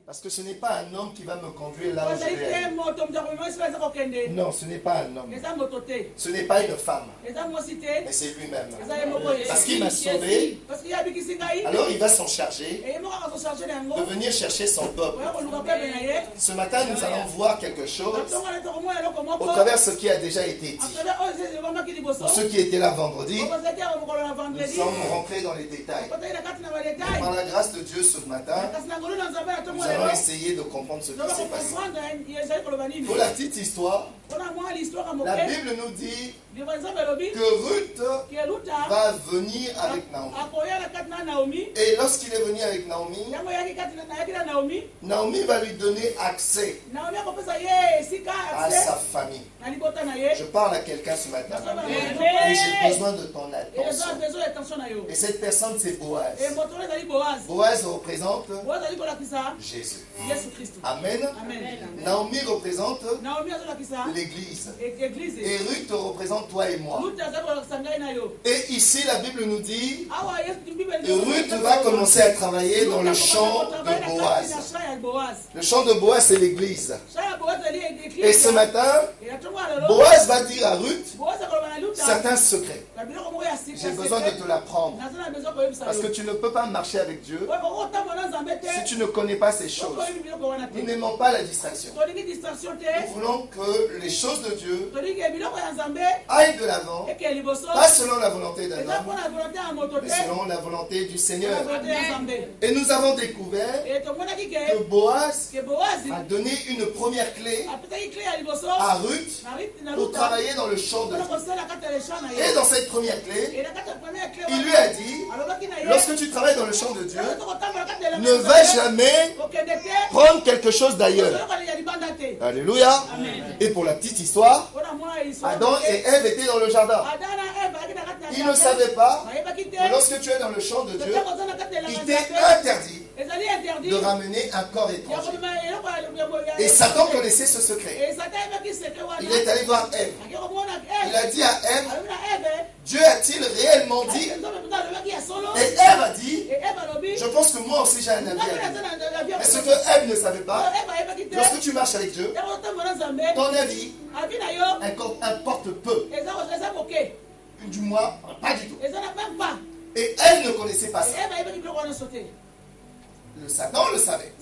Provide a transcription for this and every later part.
Parce que ce n'est pas un homme qui va me conduire là où je vais aller. Non, ce n'est pas un homme. Ce n'est pas une femme. Mais c'est lui-même. Parce qu'il m'a sauvé. Alors il va s'en charger de venir chercher son peuple. Ce matin, nous allons voir quelque chose au travers de ce qui a déjà été dit. Pour ceux qui étaient là vendredi, nous sommes rentrés dans les détails. Par la grâce de Dieu ce matin, nous allons essayer de comprendre ce qui s'est passé. Pour la petite histoire, la Bible nous dit que Ruth va venir avec Naomi. Et lorsqu'il est venu avec Naomi, Naomi va lui donner accès à sa famille. Je parle à quelqu'un ce matin. Et j'ai besoin de ton attention. Et cette personne, c'est Boaz. Boaz représente Jésus. Amen. Naomi représente l'Église. Et Ruth représente toi et moi. Et ici, la Bible nous dit que Ruth va commencer à travailler dans le champ de Boaz. Le champ de Boaz, c'est l'Église. Et ce matin, Boaz va dire à Ruth certains secrets. J'ai besoin de te l'apprendre. Parce que tu ne peux pas marcher avec Dieu si tu ne connais pas ces choses. Nous n'aimons pas la distraction. Nous voulons que les choses de Dieu aillent de l'avant, pas selon la volonté d'un homme, mais selon la volonté du Seigneur. Et nous avons découvert que Boaz a donné une première clé à Ruth pour travailler dans le champ de Dieu. Et dans cette première clé, il lui a dit, lorsque tu travailles dans le champ de Dieu, ne va jamais prendre quelque chose d'ailleurs. Alléluia. Et pour la petite histoire, Adam et Ève étaient dans le jardin. Ils ne savaient pas que lorsque tu es dans le champ de Dieu, il t'est interdit de ramener un corps étranger. Et Satan connaissait ce secret. Il est allé voir Ève. Il a dit à Ève, Dieu a-t-il réellement dit? Et Ève a dit, je pense que moi aussi j'ai un avis à dire. Mais ce que Ève ne savait pas, lorsque tu marches avec Dieu, ton avis importe peu. Du moins, pas du tout. Et elle ne connaissait pas ça. Le Satan le savait.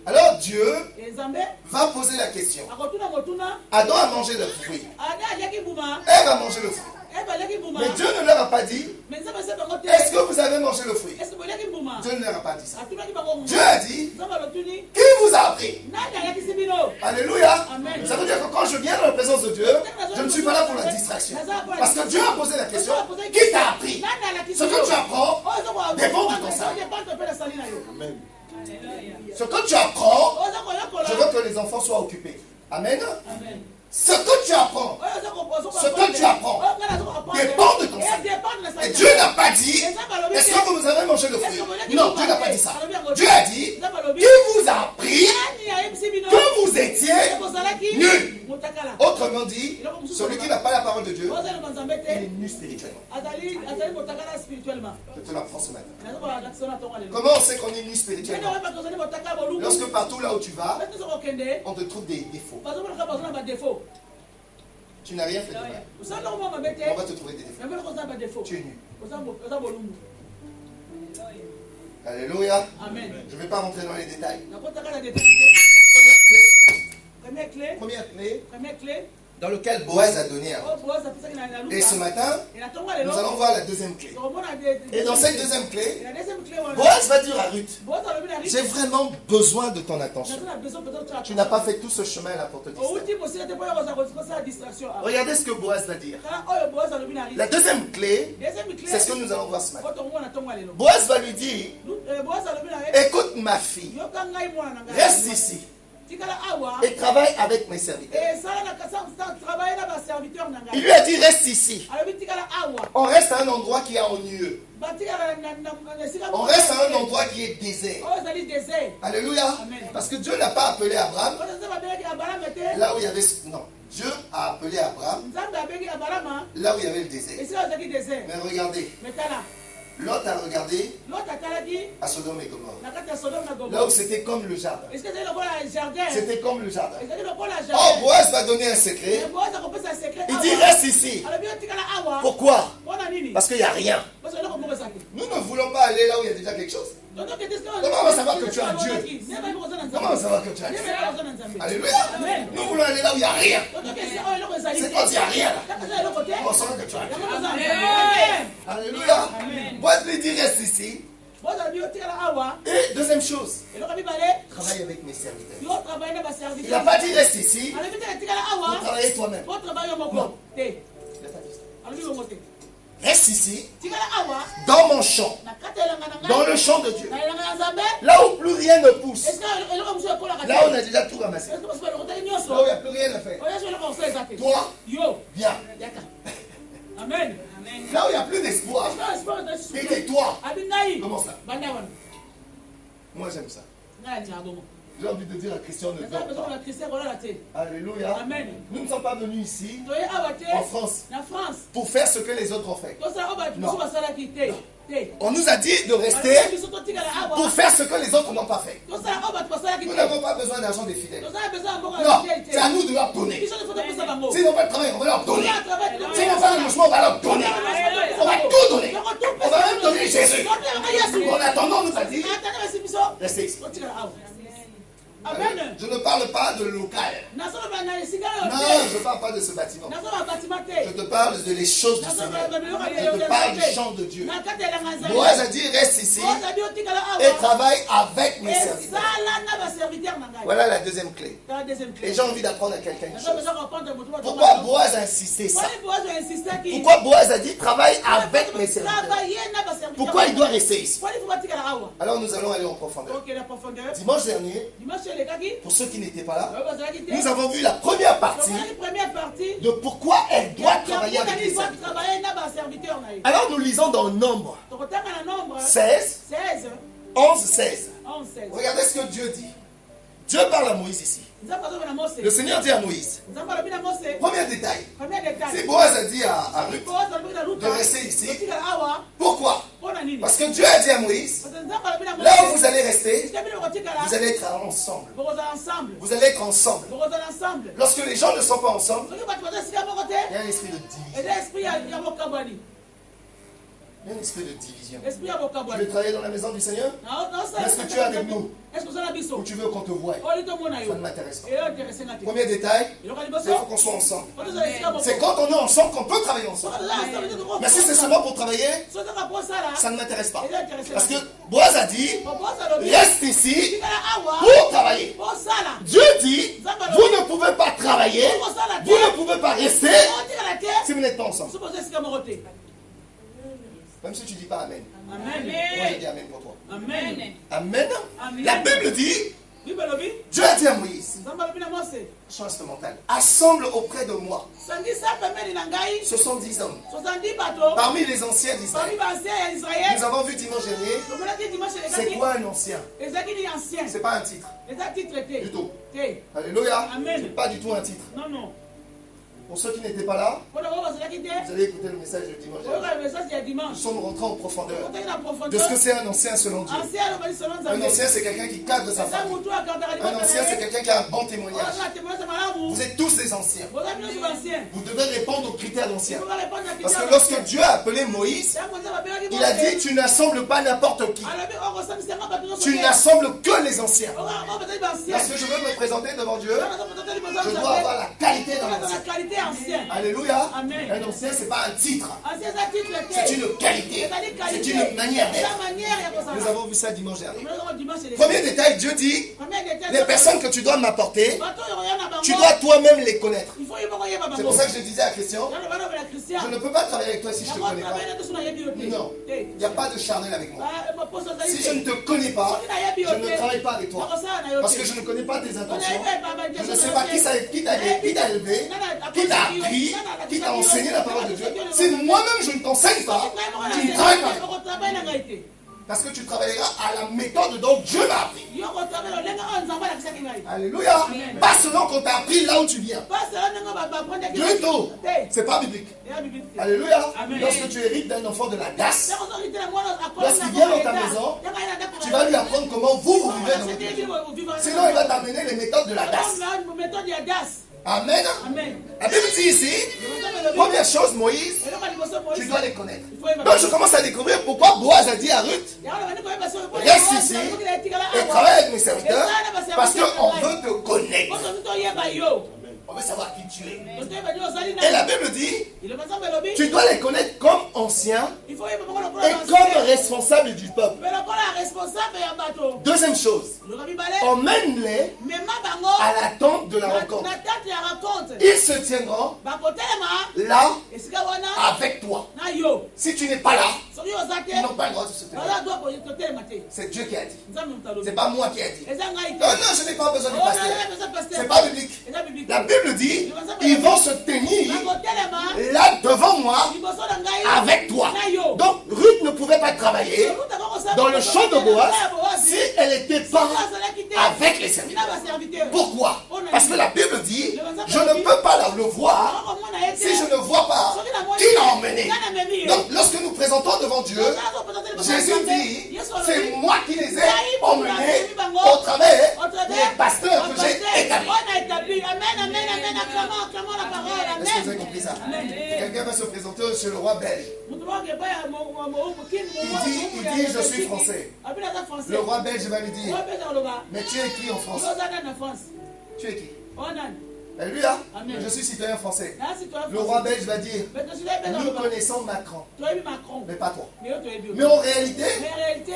Alors Dieu va poser la question. Adam a mangé le fruit. Ève a mangé le fruit. Mais Dieu ne leur a pas dit, est-ce que vous avez mangé le fruit? Dieu ne leur a pas dit ça. Dieu a dit, qui vous a appris? Alléluia. Ça veut dire que quand je viens dans la présence de Dieu, je ne suis pas là pour la distraction. Parce que Dieu a posé la question, qui t'a appris? Ce que tu apprends dépend de ton salut. Amen. Ce que tu apprends, je veux que les enfants soient occupés. Amen. Ce que tu apprends dépend de ton salut. Et Dieu n'a pas dit, est-ce que vous avez mangé le fruit? Non, Dieu n'a pas dit ça. Dieu a dit, qui vous a appris que vous étiez nul? Autrement dit, celui qui n'a pas la parole de Dieu, il est nu spirituellement. Je te l'apprends ce matin. Comment on sait qu'on est nu spirituellement? Lorsque partout là où tu vas, on te trouve des défauts. Tu n'as rien fait de mal. On va te trouver des défauts. Tu es nu. Alléluia. Je ne vais pas rentrer dans les détails. Première clé dans lequel Boaz a donné à Ruth. Et ce matin, nous allons voir la deuxième clé. Et dans cette deuxième clé, Boaz va dire à Ruth, j'ai vraiment besoin de ton attention. Tu n'as pas fait tout ce chemin-là pour te distraire. Regardez ce que Boaz va dire. La deuxième clé, c'est ce que nous allons voir ce matin. Boaz va lui dire, écoute ma fille, reste ici et travaille avec mes serviteurs. Il lui a dit, reste ici. On reste à un endroit qui est ennuyeux. On reste à un endroit qui est désert. Alléluia. Parce que Dieu n'a pas appelé Abraham là où il y avait... Non. Dieu a appelé Abraham là où il y avait le désert. Mais regardez, Lot a regardé à Sodome et Gomorrhe. Là où c'était comme le jardin. C'était comme le jardin. Oh, Boaz va donner un secret. Il dit reste ici. Pourquoi? Parce qu'il n'y a rien. Nous ne voulons pas aller là où il y a déjà quelque chose. Comment on va savoir que tu as un Dieu? Comment on va savoir que tu as un Dieu? Alléluia. Nous voulons aller là où il n'y a rien. C'est quand il n'y a rien là. On va savoir que tu as un Dieu. Alléluia. Boaz lui dit reste ici. Et deuxième chose, travaille avec mes serviteurs. Il n'a pas dit reste ici. Pour travailler toi-même. Non. Il n'a pas dit ça. Reste ici, dans mon champ, dans le champ de Dieu, là où plus rien ne pousse, là où on a déjà tout ramassé, là où il n'y a plus rien à faire. Toi, viens. Amen. Là où il n'y a plus d'espoir, et tais-toi. Comment ça? Moi j'aime ça. J'ai envie de dire à Christian ne dort pas. Alléluia. Amen. Nous ne sommes pas venus ici, en France, pour faire ce que les autres ont fait. Non. On nous a dit de rester pour faire ce que les autres n'ont pas fait. Nous n'avons pas besoin d'argent des fidèles. Non, c'est à nous de leur donner. S'ils n'ont pas de travail, on va leur donner. S'ils n'ont pas de logement, on va leur donner. On va tout donner. On va même donner Jésus. En attendant, on nous a dit, restez ici. Je ne parle pas de local. Non, je ne parle pas de ce bâtiment. Je te parle de les choses du Seigneur. Je te parle du champ de Dieu. Boaz a dit reste ici et travaille avec mes serviteurs. Voilà la deuxième clé. Et j'ai envie d'apprendre à quelqu'un une chose. Pourquoi Boaz a insisté ça? Pourquoi Boaz a dit travaille avec mes serviteurs? Pourquoi il doit rester ici? Alors nous allons aller en profondeur. Dimanche dernier, pour ceux qui n'étaient pas là, nous avons vu la première partie de pourquoi elle doit travailler avec les serviteurs. Alors nous lisons dans Nombre 16, 11, 16. Regardez ce que Dieu dit. Dieu parle à Moïse ici. Le Seigneur dit à Moïse. Premier détail. C'est Boaz a dit à Ruth de rester ici. Pourquoi? Parce que Dieu a dit à Moïse, là où vous allez rester, vous allez être ensemble. Vous allez être ensemble. Lorsque les gens ne sont pas ensemble, il y a un esprit de division. Il y a un esprit de division. Tu veux travailler dans la maison du Seigneur? Est-ce que tu es avec nous? Ou tu veux qu'on te voie? Ça ne m'intéresse pas. Premier détail, il faut qu'on soit ensemble. C'est quand on est ensemble qu'on peut travailler ensemble. Mais si c'est seulement pour travailler, ça ne m'intéresse pas. Parce que Boaz a dit, reste ici pour travailler. Dieu dit, vous ne pouvez pas travailler, vous ne pouvez pas rester si vous n'êtes pas ensemble. Même si tu ne dis pas Amen. Amen. Moi je dis Amen pour toi. Amen. Amen. La Bible dit, Dieu a dit à Moïse, chant instrumental, assemble auprès de moi 70 hommes. Parmi les anciens d'Israël. Nous avons vu dimanche dernier, c'est quoi un ancien? C'est pas un titre. Du tout. Alléluia. C'est pas du tout un titre. Non. Pour ceux qui n'étaient pas là, vous allez écouter le message de dimanche. Nous sommes rentrés en profondeur de ce que c'est un ancien selon Dieu. Un ancien, c'est quelqu'un qui cadre sa famille. Un ancien, c'est quelqu'un qui a un bon témoignage. Vous êtes tous des anciens. Vous devez répondre aux critères d'anciens. Parce que lorsque Dieu a appelé Moïse, il a dit, tu n'assembles pas n'importe qui. Tu n'assembles que les anciens. Parce que je veux me présenter devant Dieu, je dois avoir la qualité dans l'ancien. Alléluia. Amen. Un ancien, ce n'est pas un titre. C'est une qualité. C'est une manière d'être. Nous avons vu ça dimanche dernier. Premier détail, Dieu dit, les personnes que tu dois m'apporter, tu dois toi-même les connaître. C'est pour ça que je disais à Christian, je ne peux pas travailler avec toi si je ne te connais pas. Non, il n'y a pas de charnel avec moi. Si je ne te connais pas, je ne travaille pas avec toi. Parce que je ne connais pas tes intentions. Je ne sais pas qui t'a élevé, qui t'a appris, qui t'a enseigné la parole de Dieu. Si moi-même je ne t'enseigne pas, tu ne travailles pas. Parce que tu travailleras à la méthode dont Dieu m'a appris. Alléluia. Pas selon qu'on t'a appris là où tu viens. Du tout. C'est pas biblique. Alléluia. Lorsque tu hérites d'un enfant de la DAS, lorsqu'il vient dans ta maison, tu vas lui apprendre comment vous vivez dans votre vie. Sinon, il va t'amener les méthodes de la DAS. Amen. La Bible dit ici, première chose, Moïse, tu dois les connaître. Donc je commence à découvrir pourquoi Boaz a dit à Ruth, reste ici et travaille avec mes serviteurs, parce qu'on veut te connaître. On veut savoir qui tu es. Et la Bible dit, tu dois les connaître comme anciens et comme responsables du peuple. Deuxième chose, emmène-les à la tente de la rencontre. Ils se tiendront là avec toi. Si tu n'es pas là, ils n'ont pas le droit de se tenir. C'est Dieu qui a dit. C'est pas moi qui a dit. Non, je n'ai pas besoin du pasteur. C'est pas biblique. La Bible dit, ils vont se tenir là devant moi avec toi. Donc Ruth ne pouvait pas travailler dans le champ de Boaz si elle n'était pas avec les serviteurs. Pourquoi? Parce que la Bible dit, je ne peux pas le voir si je ne vois pas qui l'a emmené. Donc lorsque nous présentons devant Dieu, Jésus dit, c'est moi qui les ai emmenés au travers des pasteurs que j'ai établis. Est-ce que vous avez compris ça? Quelqu'un va se présenter chez le roi belge. Il dit, je suis français. Le roi belge va lui dire, mais tu es qui en France? Tu es qui? Alléluia. Je suis citoyen français. Le roi belge va dire, nous connaissons Macron, mais pas toi. Mais en réalité,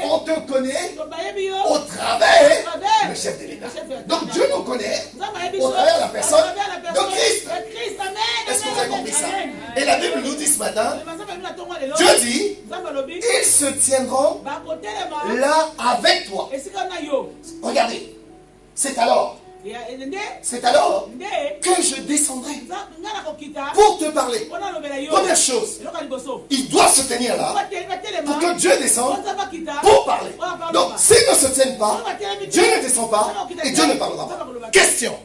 on te connaît au travers le chef de l'État. Donc Dieu nous connaît au travers la personne de Christ. Est-ce que vous avez compris ça? Et la Bible nous dit ce matin, Dieu dit, ils se tiendront là avec toi. Regardez, c'est alors que je descendrai pour te parler. Première chose, ils doivent se tenir là pour que Dieu descende pour parler. Donc, s'ils ne se tiennent pas, Dieu ne descend pas et Dieu ne parlera pas. Question.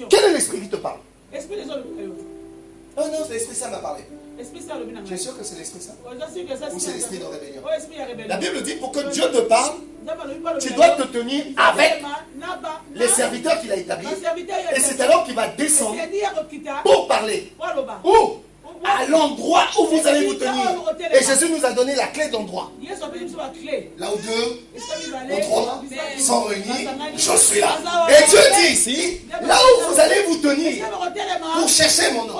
Quel est l'esprit qui te parle? Oh non, c'est l'esprit ça m'a parlé. Tu es sûr que c'est l'esprit ça? Ou c'est l'esprit de rébellion? La Bible dit, pour que Dieu te parle, tu dois te tenir avec les serviteurs qu'il a établis. Et c'est alors qu'il va descendre pour parler. Où? À l'endroit où vous allez vous tenir. Et Jésus nous a donné la clé d'endroit. Là où deux ou trois sont réunis, je suis là. Et Dieu dit ici, là où vous allez vous tenir pour chercher mon nom,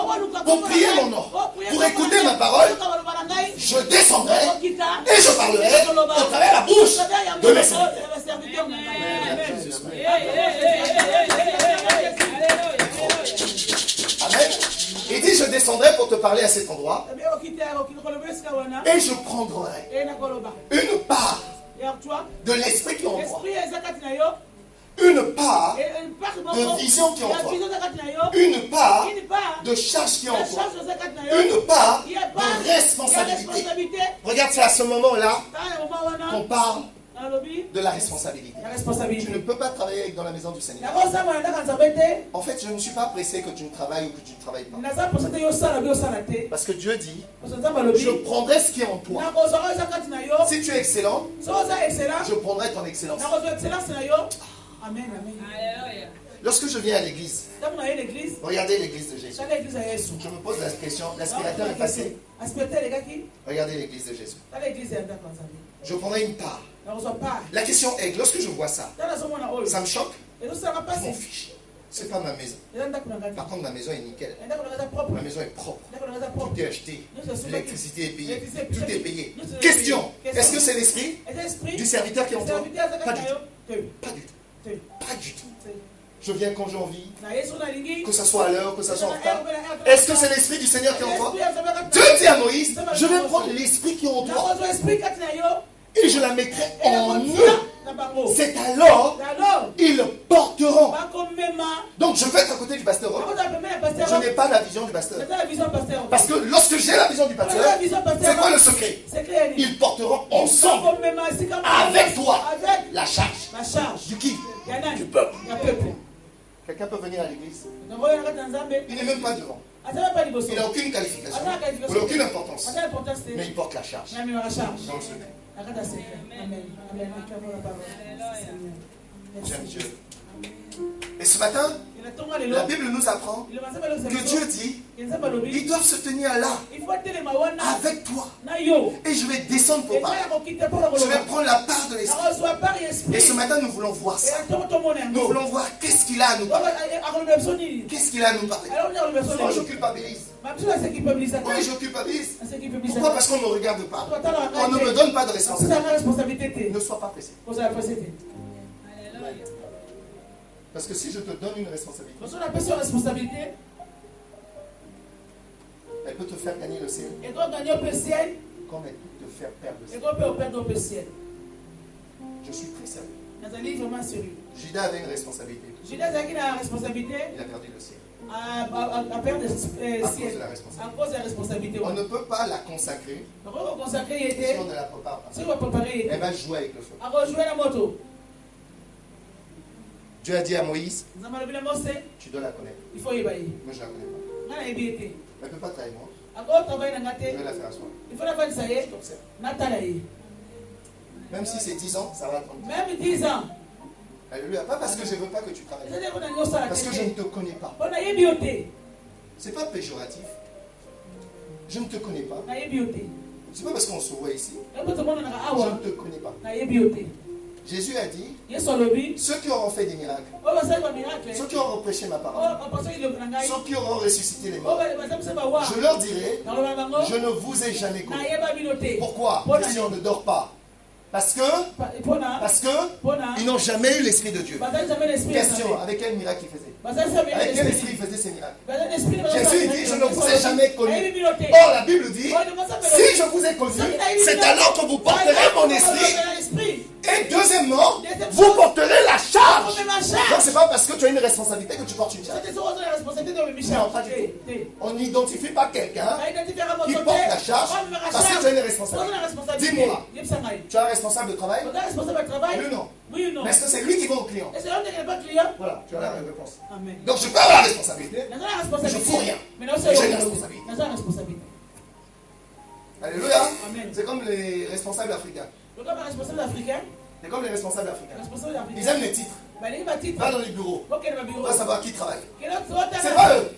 pour prier mon nom, pour écouter ma parole, je descendrai et je parlerai au travers la bouche de mes serviteurs. Amen. Il dit, je descendrai pour te parler à cet endroit et je prendrai une part de l'esprit qui est en toi, une part de vision qui est en toi, une part de charge qui est en toi, une part de responsabilité. Regarde, c'est à ce moment-là qu'on parle de la responsabilité. Tu ne peux pas travailler dans la maison du Seigneur. En fait, je ne suis pas pressé que tu ne travailles ou que tu ne travailles pas. Parce que Dieu dit, je prendrai ce qui est en toi. Si tu es excellent, je prendrai ton excellence. Amen. Lorsque je viens à l'église, regardez l'église de Jésus. Je me pose la question, l'aspirateur est passé. Regardez l'église de Jésus. Je prendrai une part. La question est, lorsque je vois ça, ça me choque? Je m'en fiche. C'est pas ma maison. Par contre, ma maison est nickel. Ma maison est propre. Tout est acheté. L'électricité est payée. Tout est payé. Question, est-ce que c'est l'esprit du serviteur qui est en toi? Pas du tout. Pas du tout. Pas du tout. Je viens quand j'ai envie, que ce soit à l'heure, que ce soit en retard. Est-ce que c'est l'esprit du Seigneur qui est en toi? Dieu dit à Moïse, je vais prendre l'esprit qui est en toi et je la mettrai en eux. C'est alors ils le porteront. Donc je vais être à côté du pasteur. Je n'ai pas la vision du pasteur. Parce que lorsque j'ai la vision du pasteur, c'est quoi le secret? Ils porteront ensemble avec toi la charge. Du qui? Du peuple. Quelqu'un peut venir à l'église. Il n'est même pas devant. Il n'a aucune qualification. Il n'a aucune importance. Mais il porte la charge. Dans le secret. J'aime Dieu. Et ce matin, la Bible nous apprend que Dieu dit, ils doivent se tenir là, avec toi. Et je vais descendre pour parler. Je vais prendre la part de l'Esprit. Et ce matin, nous voulons voir ça. Nous voulons voir qu'est-ce qu'il a à nous parler. Qu'est-ce qu'il a à nous parler. Moi, je culpabilise. Oui, je culpabilise. Pourquoi? Parce qu'on ne me regarde pas. On ne me donne pas de responsabilité. Ne sois pas pressé. Parce que si je te donne une responsabilité, elle peut te faire gagner le ciel, comme elle peut te faire perdre le ciel. Je suis très sérieux. Judas avait une responsabilité. Il a perdu le ciel. À cause de la responsabilité. On ne peut pas la consacrer si on ne la prépare pas. Elle va jouer avec le feu. Dieu a dit à Moïse, tu dois la connaître. Moi, je ne la connais pas. Elle ne peut pas travailler moi. Je vais la faire asseoir. Je t'observe. Même si c'est 10 ans, ça va prendre. Même 10 ans. Alléluia. Pas parce que je ne veux pas que tu travailles. Parce que je ne te connais pas. Ce n'est pas péjoratif. Je ne te connais pas. Ce n'est pas parce qu'on se voit ici. Je ne te connais pas. Jésus a dit, ceux qui auront fait des miracles, ceux qui auront prêché ma parole, ceux qui auront ressuscité les morts, je leur dirai, je ne vous ai jamais connu. Pourquoi? Si on ne dort pas. Parce que ils n'ont jamais eu l'Esprit de Dieu. Question, avec quel miracle il faisait? Avec quel esprit il faisait ces miracles? Jésus dit, je ne vous ai jamais connu. Or la Bible dit, si je vous ai connu, c'est alors que vous porterez mon esprit. Et deuxièmement, vous porterez la charge. Donc c'est pas parce que tu as une responsabilité que tu portes une charge. Non, pas du tout. On n'identifie pas quelqu'un qui porte la charge parce que tu as une responsabilité. Dis-moi, tu es un responsable de travail? Oui ou non? Mais est-ce que c'est lui qui va au client? Voilà, tu as la réponse. Donc je peux avoir la responsabilité, mais je ne fous rien. J'ai une responsabilité. Alléluia. C'est comme les responsables africains. C'est comme les responsables africains. Ils aiment les titres. Va dans les bureaux. On va savoir qui travaille. C'est pas eux.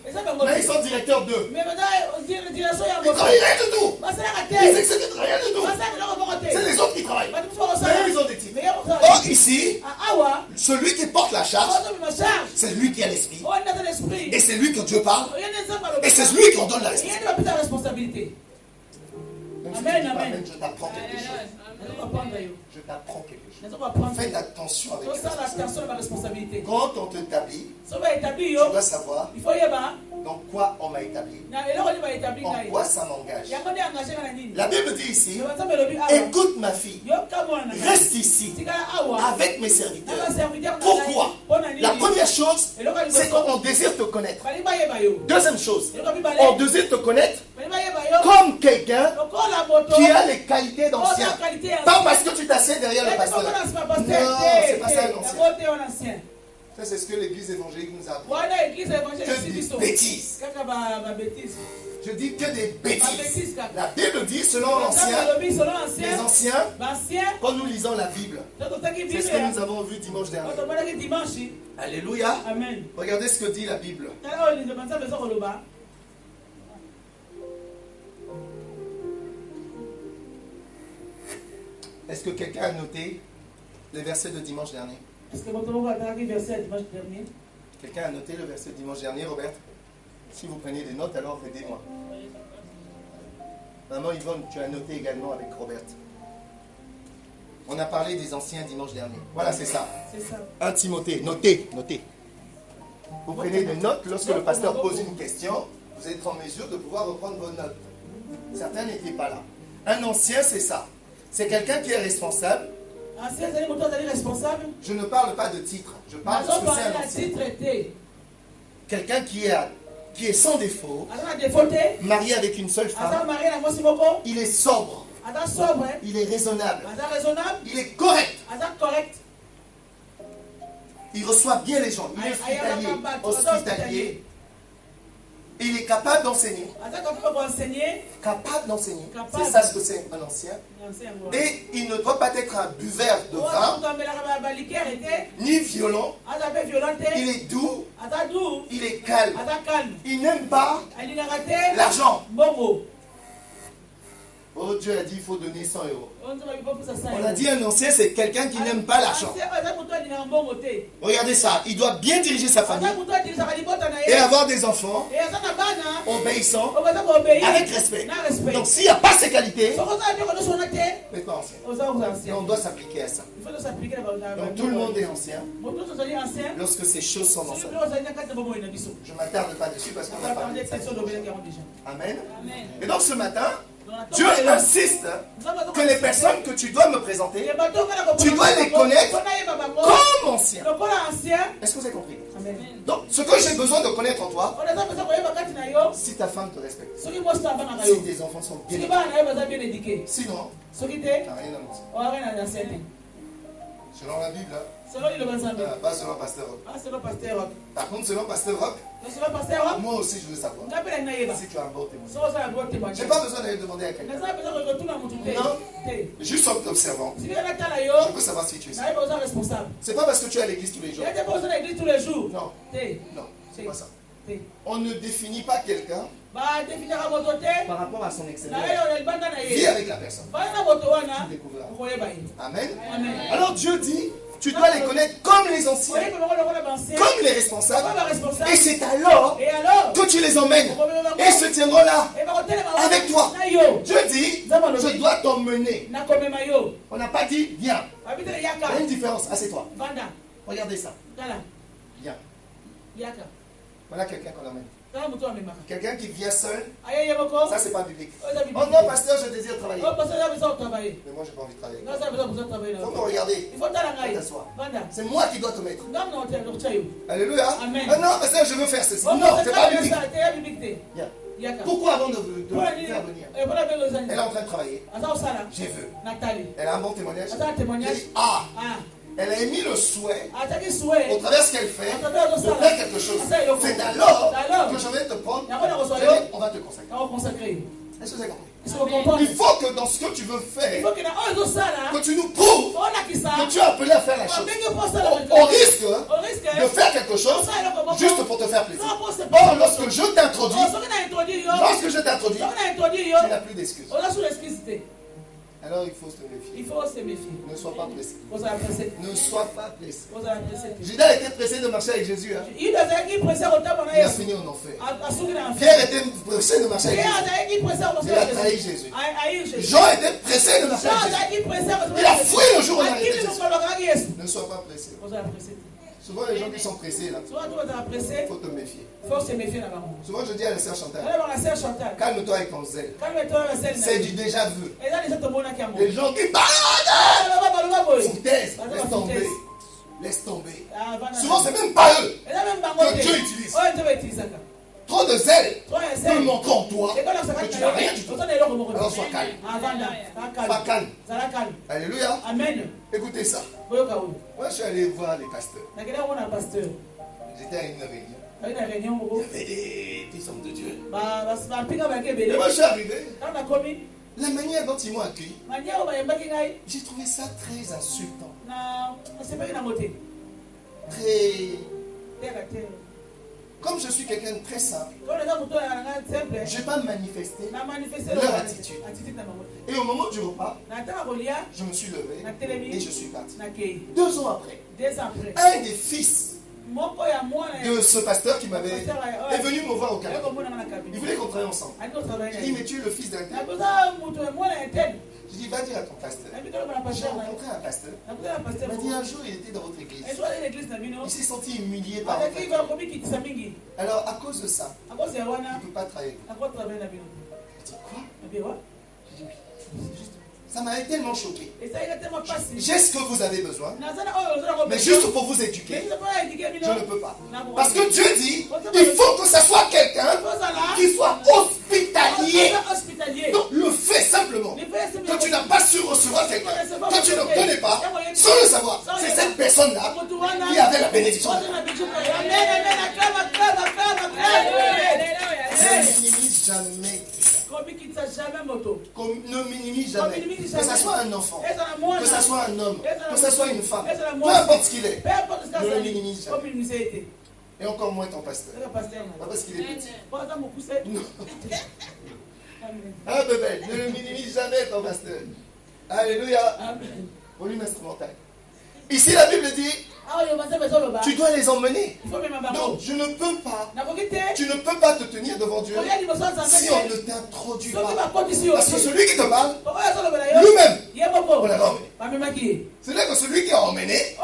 Mais ils sont directeurs d'eux. Ils ne travaillent rien du tout. Ils exécutent rien du tout. C'est les autres qui travaillent. Mais ils ont des titres. Or ici, celui qui porte la charge, c'est lui qui a l'esprit. Et c'est lui que Dieu parle. Et c'est lui qui en donne la responsabilité. Amen. Je t'apprends quelque chose. Je t'apprends quelque chose. Fais attention avec la responsabilité. Quand on t'établit, tu dois savoir dans quoi on m'a établi. En quoi ça m'engage. La Bible dit ici, écoute ma fille, reste ici avec mes serviteurs. Pourquoi? La première chose, c'est qu'on désire te connaître. Deuxième chose, on désire te connaître comme quelqu'un qui a les qualités d'ancien. Pas parce que tu t'assieds derrière le pasteur. Non, c'est pas ça un ancien. Ça, c'est ce que l'église évangélique nous apprend. Que des bêtises. Je dis que des bêtises. La Bible dit, selon l'ancien, les anciens, quand nous lisons la Bible, c'est ce que nous avons vu dimanche dernier. Alléluia. Amen. Regardez ce que dit la Bible. Est-ce que quelqu'un a noté les versets de dimanche dernier? Quelqu'un a noté le verset de dimanche dernier, Robert? Si vous prenez des notes, alors aidez-moi. Maman Yvonne, tu as noté également avec Robert. On a parlé des anciens dimanche dernier. Voilà, c'est ça. 1 Timothée, notez. Vous prenez des notes lorsque le pasteur pose une question, vous êtes en mesure de pouvoir reprendre vos notes. Certains n'étaient pas là. Un ancien, c'est ça. C'est quelqu'un qui est responsable. Je ne parle pas de titre. Je parle de ce que c'est un ancien. Quelqu'un qui est sans défaut, marié avec une seule femme. Il est sobre. Il est raisonnable. Il est correct. Il reçoit bien les gens. Il est hospitalier. Il est capable d'enseigner. Capable d'enseigner. C'est ça ce que c'est un ancien. Et il ne doit pas être un buveur de vin, ni violent. Il est doux. Il est calme. Il n'aime pas l'argent. Oh, Dieu a dit il faut donner 100 euros. On a dit un ancien, c'est quelqu'un qui n'aime pas l'argent. Regardez ça, il doit bien diriger sa famille et avoir des enfants obéissants, avec respect. Donc s'il n'y a pas ces qualités, n'est pas ancien. On doit s'appliquer à ça. Donc tout le monde est ancien lorsque ces choses sont dans sa vie. Je ne m'attarde pas dessus parce qu'on a parlé de ça. Amen. Et donc ce matin, Dieu insiste que les personnes que tu dois me présenter, tu dois les connaître comme anciens. Est-ce que vous avez compris? Amen. Donc, ce que j'ai besoin de connaître en toi, si ta femme te respecte, si tes enfants sont bien éduqués, sinon, tu n'as rien à montrer. Selon la Bible, pas selon Pasteur Rock. Par contre, selon Pasteur Rock, moi aussi je veux savoir si tu as un bon témoignage. Je n'ai pas besoin d'aller demander à quelqu'un. Non, juste en t'observant, je peux savoir si tu es responsable. C'est pas parce que tu es à l'église tous les jours. Non, non, c'est pas ça. On ne définit pas quelqu'un par rapport à son excellence. Vis avec la personne. Tu découvriras. Amen. Alors Dieu dit, tu dois les connaître comme les anciens, comme les responsables. Et c'est alors que tu les emmènes. Et ils se tiendront là avec toi. Dieu dit, je dois t'emmener. On n'a pas dit viens. Il y a une différence. Assieds-toi. Regardez ça. Viens. Voilà quelqu'un qu'on emmène. Quelqu'un qui vient seul, ça c'est pas biblique. Oh non, pasteur, je désire travailler. Mais moi j'ai pas envie de travailler. Il faut me regarder. Il faut t'asseoir. C'est moi qui dois te mettre. Alléluia. Ah non, pasteur, je veux faire ceci. Non, c'est pas biblique. Pourquoi avant de faire venir, elle est en train de travailler. J'ai vu. Elle a un bon témoignage. Elle a émis le souhait, au travers de ce qu'elle fait, de faire quelque chose. C'est alors que je vais te prendre, on va te consacrer. Est-ce que vous avez compris? Il faut que dans ce que tu veux faire, que tu nous prouves que tu es appelé à faire la chose. On risque de faire quelque chose juste pour te faire plaisir. Or, lorsque je t'introduis, tu n'as plus d'excuses. Alors il faut se méfier. Ne sois pas pressé. Ne sois pas pressé. Judas était pressé de marcher avec Jésus. Hein? Il a fini en enfer. Pierre était pressé de marcher avec Jésus. Il a trahi Jésus. Jean était pressé de marcher avec Jésus. Il a fui le jour où il a arrêté Jésus. Ne sois pas pressé. Souvent les gens qui sont pressés là, il faut te méfier. Souvent je dis à la sœur Chantal, calme-toi avec ton zèle. C'est du déjà vu. Les gens qui parlent, laisse tomber. Souvent c'est même pas eux que Dieu utilise. Trop de zèle peut montrer en toi que tu n'as rien du tout. Alors sois calme. Sois calme. Alléluia. Amen. Écoutez ça. Moi je suis allé voir les pasteurs. J'étais à une réunion. Il y avait des hommes de Dieu. Et moi je suis arrivé. La manière dont ils m'ont accueilli, j'ai trouvé ça très insultant. Très... Comme je suis quelqu'un de très simple, je n'ai pas manifesté leur attitude. Et au moment du repas, je me suis levé et je suis parti. 2 ans après, un des fils de ce pasteur qui m'avait est venu me voir au Canada. Il voulait qu'on travaille ensemble. J'ai dit, mais tu es le fils d'un tel. Je dis, va dire à ton pasteur. J'ai rencontré un pasteur. Il m'a dit, un jour il était dans votre église. Il s'est senti humilié par votre église. Alors à cause de ça, il ne peut pas travailler. Je dis, quoi? Je dis, oui. Ça m'a tellement choqué. J'ai ce que vous avez besoin, mais juste pour vous éduquer, je ne peux pas. Parce que Dieu dit, il faut que ce soit quelqu'un qui soit hospitalier. Donc le fait simplement que tu n'as pas su recevoir quelqu'un, que tu ne connais pas, sans le savoir, c'est cette personne personne-là qui avait la bénédiction. Ne minimise jamais. Ne minimise jamais. Que ce soit un enfant, que ce soit un homme, que ce soit une femme, peu importe ce qu'il est, ne le minimise jamais. Et encore moins ton pasteur. Pas parce qu'il est petit. Non. Ah bébé, ne le minimise jamais ton pasteur. Alléluia. Volume instrumental. Ici la Bible dit, tu dois les emmener. Donc je ne peux pas. Tu ne peux pas te tenir devant Dieu si on ne t'introduit pas. Parce que celui qui te parle, lui-même, on l'a emmené. C'est-à-dire que celui qui a emmené,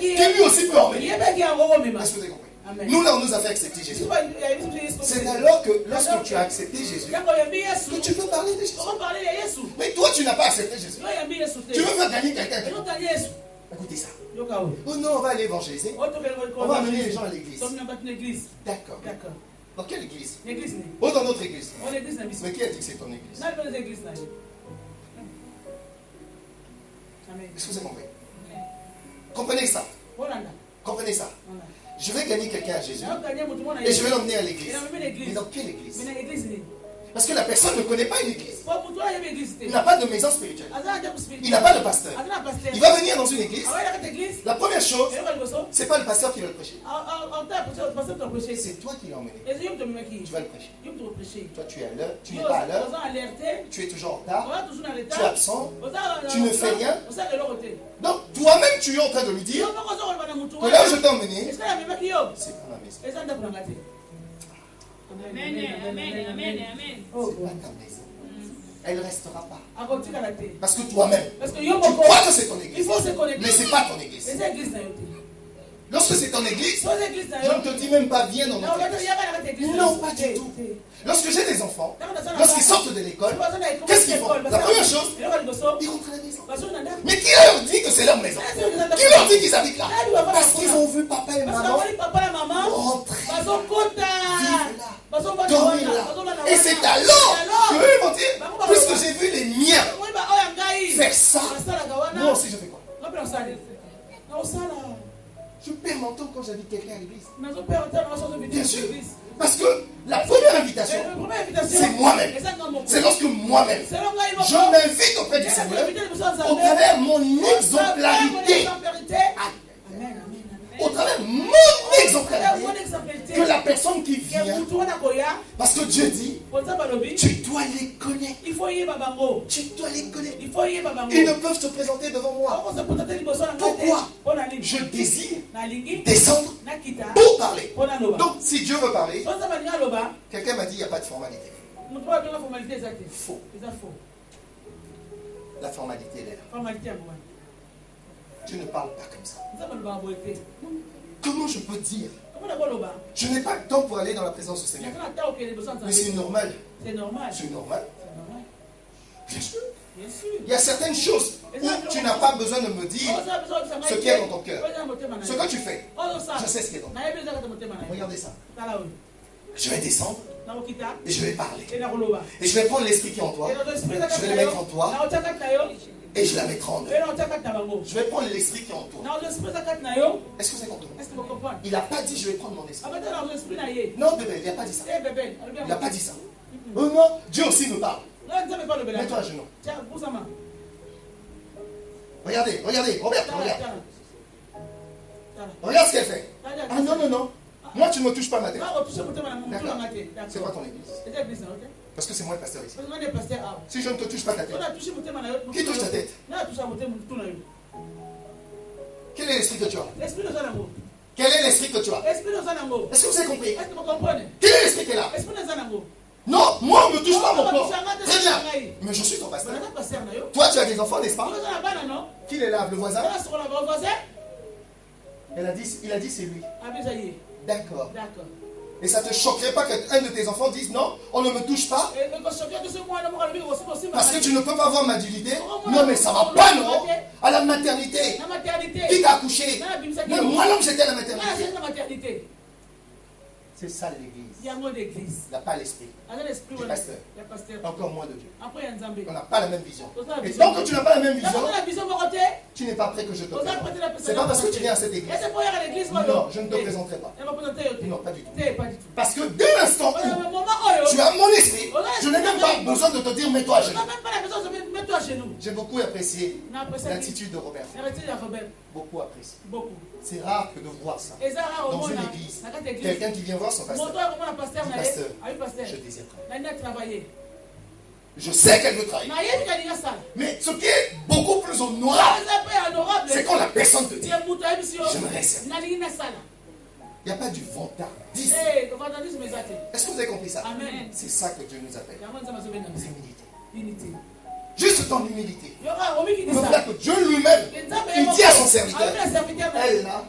qui lui aussi peut emmener. Est-ce que vous avez compris? Nous, là, on nous a fait accepter Jésus. C'est alors que, lorsque tu as accepté Jésus, que tu peux parler de Jésus. Mais toi, tu n'as pas accepté Jésus. Tu veux faire gagner quelqu'un. Écoutez ça. Oh non, on va aller évangéliser. On va amener les gens à l'église. D'accord. Dans quelle église? Oh, dans notre église. Mais qui a dit que c'est ton église? Est-ce que vous avez compris? Comprenez ça. Comprenez ça. Je vais gagner quelqu'un à Jésus et je vais l'emmener à l'église. Mais dans quelle église? Parce que la personne ne connaît pas une église. Il n'a pas de maison spirituelle. Il n'a pas de pasteur. Il va venir dans une église. La première chose, ce n'est pas le pasteur qui va le prêcher. C'est toi qui l'as emmené. Tu vas le prêcher. Toi, tu es à l'heure. Tu n'es pas à l'heure. Tu es toujours en retard. Tu es absent. Tu ne fais rien. Donc, toi-même, tu es en train de lui dire que là où je t'ai emmené, c'est pour la maison. Amen. C'est pas ta maison. Elle ne restera pas. Parce que toi-même, tu crois que c'est ton église. Mais ce n'est pas ton église. Lorsque c'est ton église, je ne te dis même pas viens dans notre église. Non, pas du tout. Lorsque j'ai des enfants, lorsqu'ils sortent de l'école, qu'est-ce qu'ils font? La première chose, ils rentrent à la maison. Mais qui leur dit que c'est leur maison? Qui leur dit qu'ils habitent là? Parce qu'ils ont vu papa et maman rentrer, vivre là, dormir là. Et c'est alors que eux vont dire, puisque j'ai vu les miens faire ça, moi aussi je fais quoi? Je perds mon temps quand j'invite quelqu'un à l'église. Bien sûr. Parce que la première invitation, c'est moi-même. C'est lorsque moi-même, je m'invite auprès du Seigneur au travers de mon exemplarité. Au travers de mon exemplarité, que la personne qui vient, parce que Dieu dit, tu dois les connaître. Tu dois les connaître. Ils ne peuvent se présenter devant moi. Pourquoi? Je désire descendre pour parler. Donc, si Dieu veut parler, quelqu'un m'a dit, il n'y a pas de formalité. Faux. La formalité est là. Tu ne parles pas comme ça. Comment je peux dire? Je n'ai pas le temps pour aller dans la présence du Seigneur. Mais c'est normal. C'est normal. Bien sûr. Il y a certaines choses où tu n'as pas besoin de me dire ce qui est dans ton cœur. Ce que tu fais, je sais ce qui est dans ton cœur. Regardez ça. Je vais descendre et je vais parler. Et je vais prendre l'esprit qui est en toi. Je vais le mettre en toi. Et je la mettrai en eux. Je vais prendre l'esprit qui est en toi. Est-ce que vous avez compris? Il n'a pas dit je vais prendre mon esprit. Non, bébé, il n'a pas dit ça. Il n'a pas dit ça. Oh non, Dieu aussi me parle. Mets-toi à genoux. Regardez, Robert, regarde. Regarde ce qu'elle fait. Ah non. Moi, tu ne me touches pas ma tête. C'est pas ton église. Parce que c'est moi le pasteur ici. Si je ne te touche pas ta tête, qui touche ta tête? Quel est l'esprit que tu as? Quel est l'esprit que tu as? Est-ce que vous avez compris? Quel est l'esprit qui est là? Non, moi on ne me touche pas mon corps. Très bien. Mais je suis ton pasteur. Toi tu as des enfants, n'est-ce pas? Qui les lave? Le voisin? Il a dit c'est lui. D'accord. Et ça ne te choquerait pas qu'un de tes enfants dise non, on ne me touche pas? Parce que tu ne peux pas voir ma dignité. Non, mais ça va pas, non? À la maternité. Qui t'a accouché? Même moi, l'homme, j'étais à la maternité. C'est ça l'église. Il n'a pas l'esprit. Du pasteur. Encore moins de Dieu. On n'a pas la même vision. Et tant que tu n'as pas la même vision, tu n'es pas prêt que je te présente. C'est pas parce que tu viens à cette église. Non, je ne te présenterai pas. Non, pas du tout. Parce que dès l'instant où tu as mon esprit, je n'ai même pas besoin de te dire mets-toi à genoux. J'ai beaucoup apprécié l'attitude de Robert. Beaucoup apprécié. C'est rare que de voir ça dans une église. Quelqu'un qui vient voir son pasteur. Pasteur, je désire travailler. Je sais qu'elle veut travailler. Mais ce qui est beaucoup plus honorable, c'est quand la personne te dit j'aimerais servir. Il n'y a pas du vantardisme. Est-ce que vous avez compris ça? C'est ça que Dieu nous appelle. L'humilité. Juste dans l'humilité. Voilà que Dieu lui-même, il dit à son serviteur, elle là,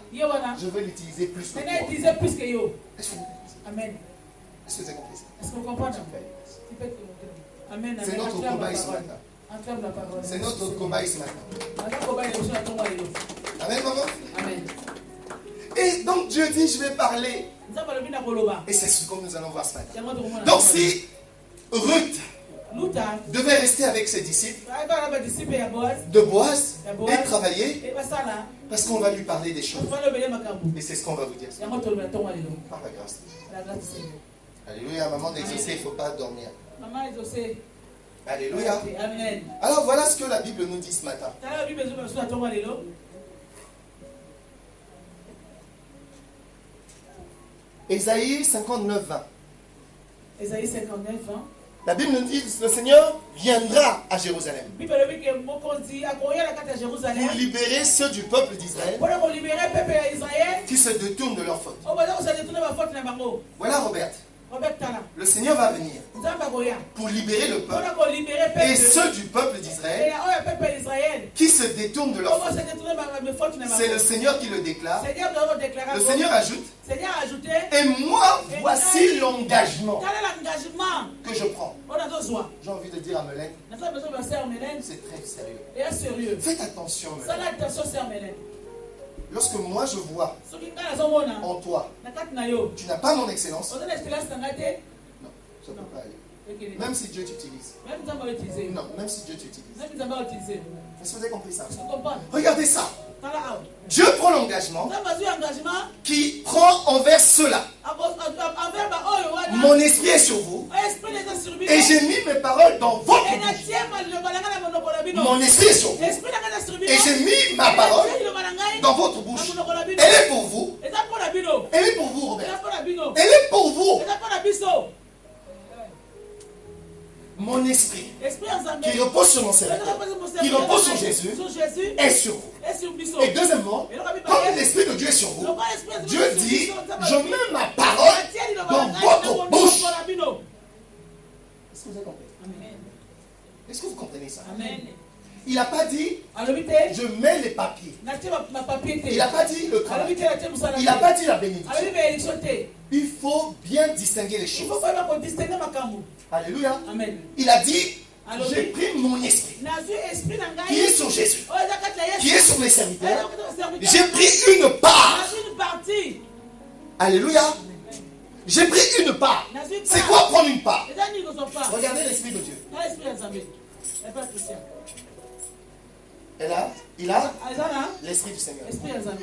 je veux l'utiliser plus que toi. Amen. Est-ce que vous avez compris ça? Est-ce que vous comprenez? Amen. C'est notre combat ce matin. C'est notre combat ce matin. Amen, maman? Amen. Et donc Dieu dit, je vais parler. Et c'est ce que nous allons voir ce matin. Donc si Ruth devait rester avec ses disciples de Boaz et travailler, parce qu'on va lui parler des choses. Et c'est ce qu'on va vous dire. Par la grâce. Alléluia, maman d'exaucer, il ne faut pas dormir. Alléluia. Alors voilà ce que la Bible nous dit ce matin. Ésaïe 59, 20. Ésaïe 59, 20. La Bible nous dit que le Seigneur viendra à Jérusalem pour libérer ceux du peuple d'Israël qui se détournent de leur faute. Voilà Robert. Le Seigneur va venir pour libérer le peuple et ceux du peuple d'Israël qui se détournent de leur faute. C'est le Seigneur qui le déclare. Le Seigneur ajoute, et moi voici l'engagement que je prends. J'ai envie de dire à Mélène, c'est très sérieux. Faites attention Mélène. Lorsque moi je vois en toi, tu n'as pas mon excellence. Non, ça ne peut pas aller. Même si Dieu t'utilise. Non, même si Dieu t'utilise. Est-ce que vous avez compris ça? Regardez ça. Dieu prend l'engagement qui prend envers cela. Mon esprit est sur vous. Et j'ai mis mes paroles dans votre bouche. Mon esprit est sur vous. Et j'ai mis ma parole dans votre bouche. Elle est pour vous. Elle est pour vous, Robert. Elle est pour vous. Mon esprit qui repose sur mon serviteur, qui repose sur Jésus, est sur vous. Et deuxièmement, comme l'esprit de Dieu est sur vous, Dieu dit, je mets ma parole dans votre bouche. Est-ce que vous avez compris? Est-ce que vous comprenez ça? Il n'a pas dit, je mets les papiers. Il n'a pas dit le travail. Il n'a pas dit la bénédiction. Il faut bien distinguer les choses. Alléluia. Amen. Il a dit, j'ai pris mon esprit qui est sur Jésus, qui est sur mes serviteurs. J'ai pris une part. Alléluia. J'ai pris une part. C'est quoi prendre une part? Regardez l'esprit de Dieu. Il a l'esprit du Seigneur.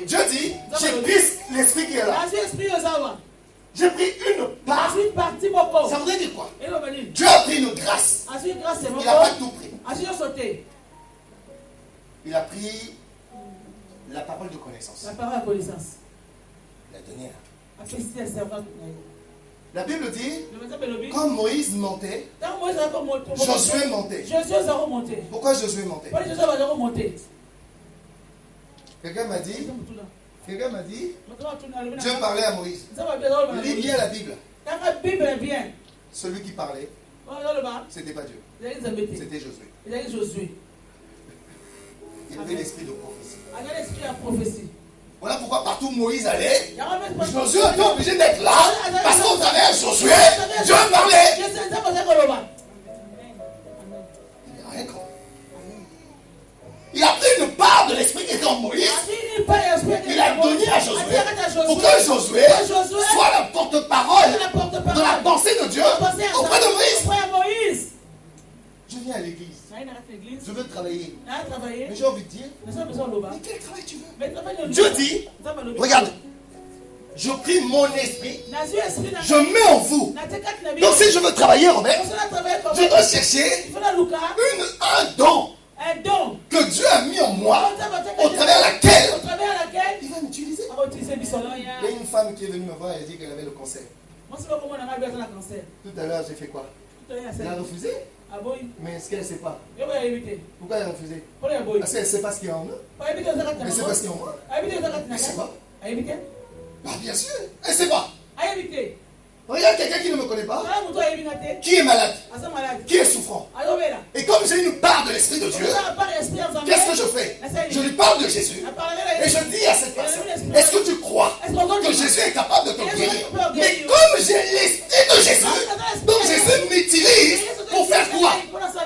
Dieu dit, j'ai pris l'esprit qui est là. J'ai pris une part. Ça voudrait dire quoi? Dieu a pris une grâce. Il n'a pas tout pris. Il a pris la parole de connaissance. Il a donné là. La Bible dit, quand Moïse montait, Josué montait. Pourquoi Josué montait? Quelqu'un m'a dit, Dieu parlait à Moïse. Lis bien la Bible. Celui qui parlait, c'était pas Dieu. C'était Josué. Il avait l'esprit de prophétie. Voilà pourquoi partout où Moïse allait, Josué était obligé d'être là, parce qu'au travers de Josué, Dieu parlait. Il a pris une part de l'esprit qui était en Moïse. Il a donné à Josué pour que Josué soit le porte-parole Mais j'ai envie de dire, mais quel travail tu veux? Dieu dit, regarde, je prie mon esprit, je mets en vous. Donc si je veux travailler, Robert, je dois chercher un don que Dieu a mis en moi, au travers laquelle il va m'utiliser. Il y a une femme qui est venue me voir et elle dit qu'elle avait le cancer. Tout à l'heure, j'ai fait quoi? Elle a refusé. Mais est-ce qu'elle ne sait pas? Pourquoi elle a refusé? Parce qu'elle ne sait pas ce qu'il y a en eux. Elle ne sait pas ce qu'il y a en moi. Elle ne sait pas. Ah, bien sûr. Elle ne sait pas. Regarde quelqu'un qui ne me connaît pas, qui est malade, qui est souffrant. Et comme j'ai une part de l'Esprit de Dieu, qu'est-ce que je fais? Je lui parle de Jésus. Et je dis à cette personne, est-ce que tu crois que Jésus est capable de te guérir? Mais comme j'ai l'Esprit de Jésus, donc Jésus m'utilise pour faire quoi?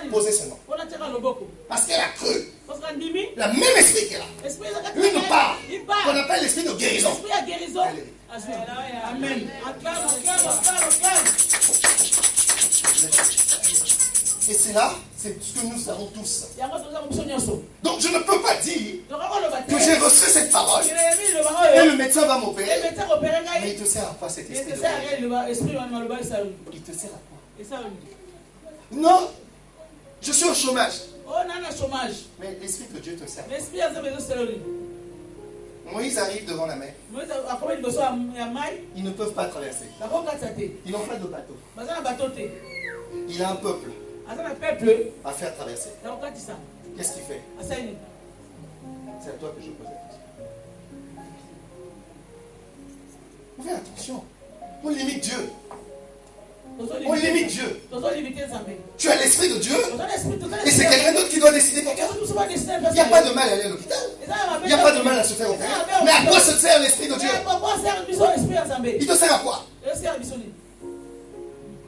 Poser ce nom. Parce qu'elle a cru. La même esprit qu'elle a. Une part qu'on appelle l'esprit de guérison. Amen. Et c'est là, c'est ce que nous savons tous. Donc je ne peux pas dire que j'ai reçu cette parole et le médecin va m'opérer. Mais il te sert à quoi cet esprit de guérison? Il te sert à quoi? Non, je suis au chômage. Mais l'esprit de Dieu te sert. Moïse arrive devant la mer. Ils ne peuvent pas traverser. Ils n'ont pas de bateau. Il a un peuple à faire traverser. Qu'est-ce qu'il fait? C'est à toi que je pose la question. Fais attention. On limite Dieu. On limite Dieu. Tu as l'esprit de Dieu et c'est quelqu'un d'autre qui doit décider pour toi. Il n'y a pas de mal à aller à l'hôpital. Il n'y a pas de mal à se faire opérer. Mais à quoi se sert l'esprit de Dieu? Il te sert à quoi?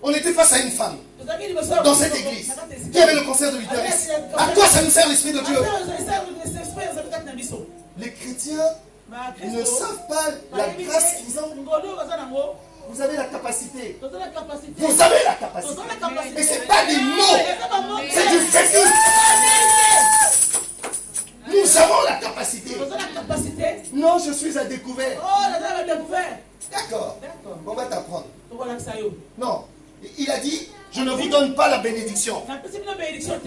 On était face à une femme dans cette église qui avait le cancer de l'utérus. À quoi ça nous sert l'esprit de Dieu? Les chrétiens ne savent pas la grâce qu'ils ont. Vous avez la capacité. Vous avez la capacité. Et ce n'est pas des mots. C'est du vécu. Nous avons la capacité. Non, je suis à découvert. D'accord. On va t'apprendre. Non. Il a dit, je ne vous donne pas la bénédiction.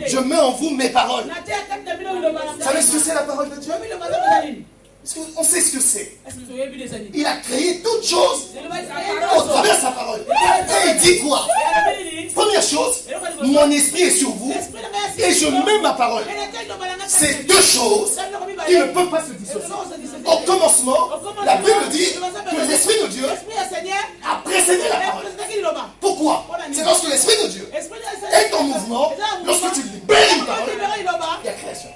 Je mets en vous mes paroles. Vous savez ce que c'est la parole de Dieu? On sait ce que c'est. Il a créé toutes choses au travers sa parole. Et il dit quoi? Première chose, mon esprit est sur vous et je mets ma parole. C'est deux choses qui ne peuvent pas se dissocier. Au commencement, la Bible dit que l'esprit de Dieu a précédé la parole. Pourquoi? C'est lorsque l'esprit de Dieu est en mouvement, lorsque tu libères une parole, il y a création.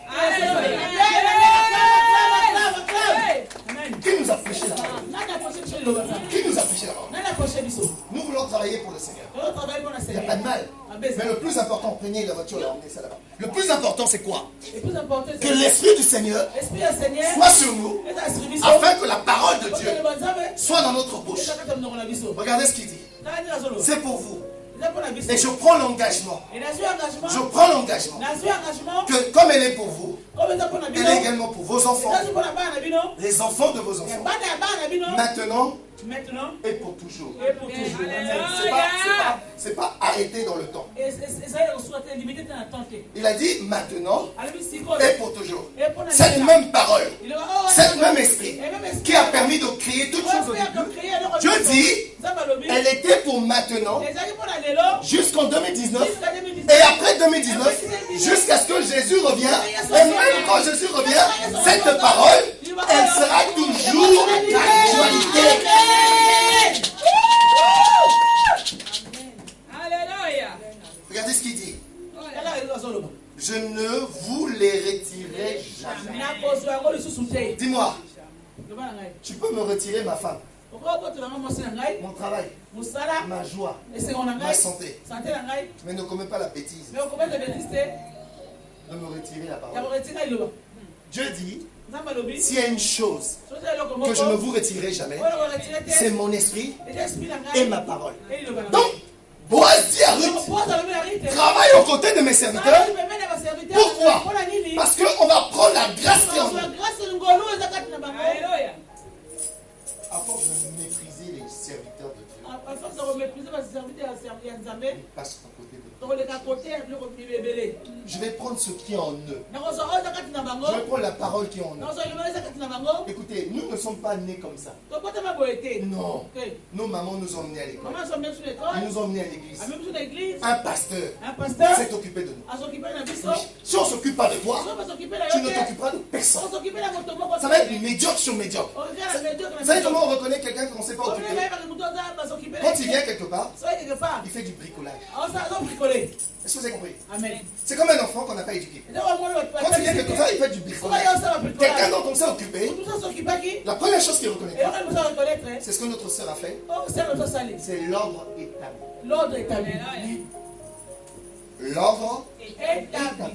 Qui nous a prêché la parole? Qui nous a prêché la parole? Nous voulons travailler pour le Seigneur. Il n'y a pas de mal. Mais le plus important, prenez la voiture et emmenez ça là-bas. Le plus important, c'est quoi? Que l'Esprit du Seigneur soit sur nous, afin que la parole de Dieu soit dans notre bouche. Regardez ce qu'il dit. C'est pour vous. Et je prends l'engagement. Je prends l'engagement que comme elle est pour vous, elle est également pour vos enfants, les enfants de vos enfants, maintenant et pour toujours. C'est pas arrêté dans le temps. Il a dit maintenant et pour toujours. Cette même parole, cette même esprit qui a permis de créer toutes choses au début, Dieu dit, elle était pour maintenant jusqu'en 2019 et après 2019 jusqu'à ce que Jésus revienne. Et même quand Jésus revient, cette parole, elle sera toujours d'actualité. Regardez ce qu'il dit. Je ne vous les retirerai jamais. Dis-moi, tu peux me retirer ma femme, mon travail, ma joie, ma santé, mais ne commets pas la bêtise de me retirer la parole. Dieu dit, s'il y a une chose que je ne vous retirerai jamais, c'est mon esprit et ma parole. Donc, Boaz dit à Ruth, travaille aux côtés de mes serviteurs Pourquoi? Parce qu'on va prendre la grâce qui est en nous. À force de mépriser les serviteurs de Dieu, ils passent à côté de nous. Je vais prendre ce qui est en eux. Je vais prendre la parole qui est en eux. Écoutez, nous ne sommes pas nés comme ça. Non. Nos mamans nous ont emmenés à l'école. Ils nous ont emmenés à l'église. Un pasteur s'est occupé de nous. Si on ne s'occupe pas de toi, tu ne t'occuperas de personne. Ça va être médiocre sur médiocre. Vous savez comment on reconnaît quelqu'un qu'on ne sait pas occuper? Quand il vient quelque part, il fait du bricolage. Est-ce que vous avez compris? Amen. C'est comme un enfant qu'on n'a pas éduqué. Quand il vient quelque part, il fait du bricolage. Quelqu'un dont on s'est occupé, la première chose qu'il reconnaît, c'est ce que notre sœur a fait. C'est l'ordre établi. L'ordre établi. L'ordre établi.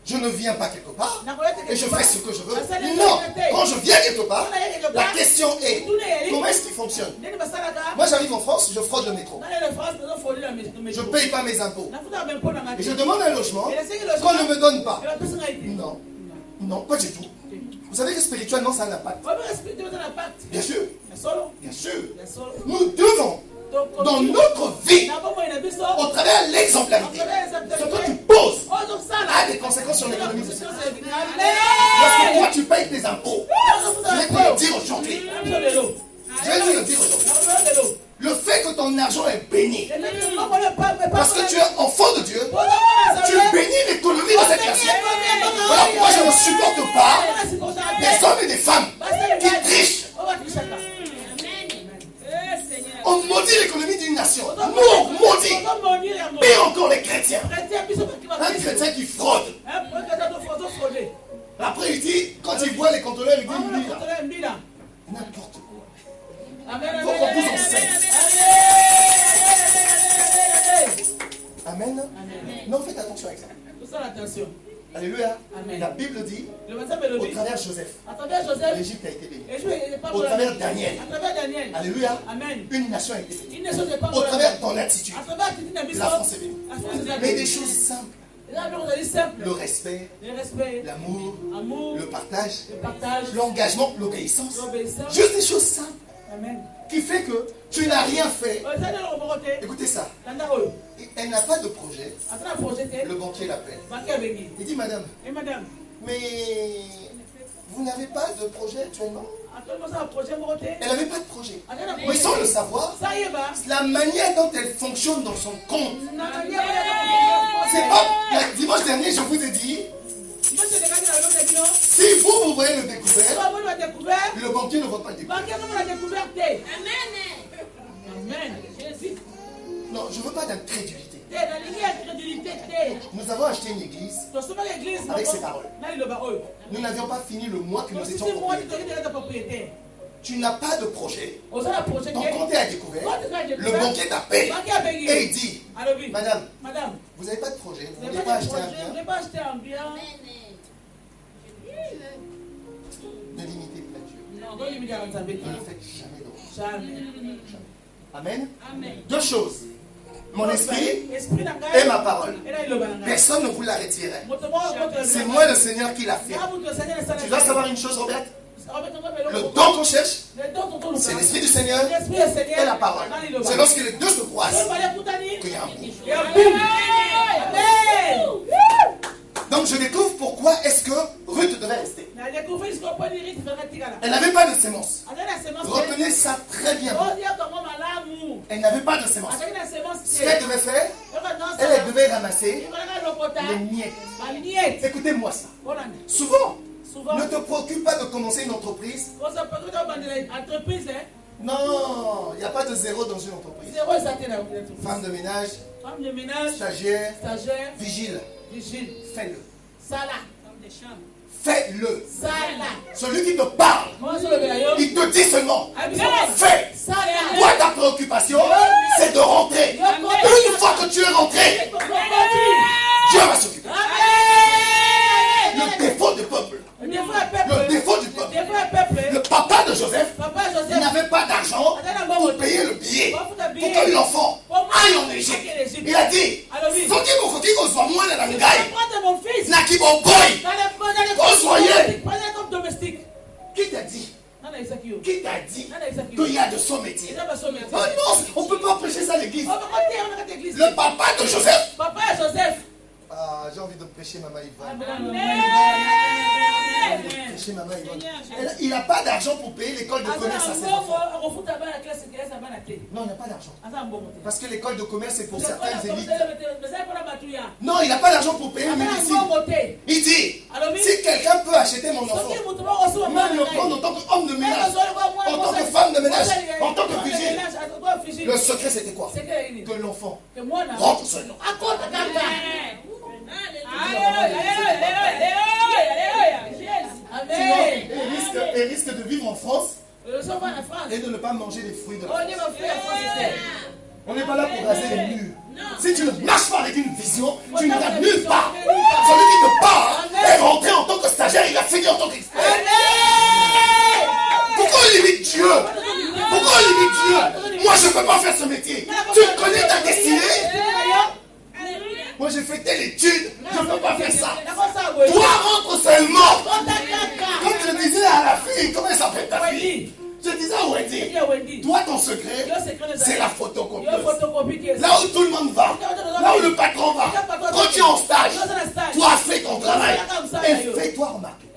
Je ne viens pas quelque part et je fais ce que je veux. Non, quand je viens quelque part, la question est, comment est-ce qu'il fonctionne? Moi j'arrive en France, je fraude le métro. Je ne paye pas mes impôts. Et je demande un logement qu'on ne me donne pas. Non, non, pas du tout. Vous savez que spirituellement ça a un impact. Bien sûr. Bien sûr. Nous devons, dans notre vie, au travers de l'exemplarité, ce que tu poses a des conséquences sur l'économie sociale. Lorsque toi tu payes tes impôts, je vais te le dire aujourd'hui. Je vais te le dire aujourd'hui. Le fait que ton argent est béni, parce que tu es enfant de Dieu, tu bénis l'économie de cette nation. Voilà pourquoi je ne supporte pas des hommes et des femmes qui trichent. On maudit l'économie d'une nation. Nous, on maudit. Pire encore les chrétiens. Un chrétien qui fraude. Après, il dit, quand il voit les contrôleurs, il dit, n'importe quoi. Il faut qu'on vous enseigne. Amen. Non, faites attention avec ça. Alléluia. Amen. La Bible dit, au travers Joseph, l'Égypte a été bénie. Au travers Daniel, alléluia, amen. Une nation a été bénie. Au travers ton attitude, la France est bénie. Mais des choses simples. Le respect, l'amour, le partage, l'engagement, l'obéissance. Juste des choses simples. Amen. Qui fait que tu n'as rien fait. Écoutez ça. Elle n'a pas de projet. Le banquier l'appelle. Il dit, madame, mais vous n'avez pas de projet actuellement? Elle n'avait pas de projet. Mais sans le savoir, la manière dont elle fonctionne dans son compte. C'est pas. Dimanche dernier, je vous ai dit, si vous voyez le découvert, le banquier ne va pas le découvrir. Amen. Non, je ne veux pas d'incrédulité. Nous avons acheté une église avec ces paroles. Nous n'avions pas fini le mois que nous étions propriétaires. Tu n'as pas de projet. Ton compte est à découvert. Le banquier t'appelle et il dit, madame, vous n'avez pas de projet. Vous ne voulez pas acheter un bien. Ne limitez pas Dieu. Ne le faites jamais d'autre. Jamais. Amen. Deux choses. Mon esprit et ma parole. Personne ne vous la retirerait. C'est moi le Seigneur qui l'a fait. Tu dois savoir une chose, Robert. Le don qu'on cherche, c'est l'esprit du Seigneur et la parole. C'est lorsque les deux se croisent qu'il y a un bout. Donc je découvre pourquoi est-ce que Ruth devait rester. Elle n'avait pas de sémence. Retenez ça très bien. Elle n'avait pas de sémence. Ce qu'elle devait faire, elle devait ramasser les miettes. Écoutez-moi ça. Souvent, ne te préoccupe pas de commencer une entreprise. Non, il n'y a pas de zéro dans une entreprise. Femme de ménage, stagiaire, vigile. Fais-le. Fais-le. Celui qui te parle, il te dit seulement, fais. Toi, ta préoccupation, c'est de rentrer. Une fois que tu es rentré, Dieu va s'occuper. Le défaut du peuple. Le défaut du peuple. Le papa de Joseph n'avait pas d'argent pour payer le billet pour que l'enfant aille en Égypte. Il a dit, non, on ne peut pas prêcher ça à l'église. Le papa de Joseph. Papa Joseph. Ah, j'ai envie de prêcher Maman Yvonne. Prêcher Maman Yvonne. Il n'a pas d'argent pour payer l'école de commerce à ses enfants. Non, il n'a pas d'argent. Parce que l'école de commerce, c'est pour certaines élites. Non, il n'a pas d'argent pour payer une médecine. Il dit, si quelqu'un peut acheter mon enfant, même le prendre en tant qu'homme de ménage, en tant que femme de ménage, en tant que cuisine. Le secret, c'était quoi? Que l'enfant rentre sur le nom. Sinon, il risque de vivre en France et de ne pas manger les fruits de la France. On n'est pas là pour raser les murs. Si tu ne marches pas avec une vision, tu n'iras nulle part. Celui qui te part est rentré en tant que stagiaire, il a fini en tant qu'expert. Pourquoi on limite Dieu? Pourquoi on limite Dieu? Moi, je ne peux pas faire ce métier. Tu connais ta destinée? Moi, j'ai fait telle étude, je ne peux pas faire ça. Toi, rentre seulement. Comme je disais à la fille, comment elle s'appelle ta fille? Je disais à Wendy, toi, ton secret, c'est la photocopieuse. Là où tout le monde va, là où le patron va, quand tu es en stage, toi, fais ton travail. Et fais-toi remarquer.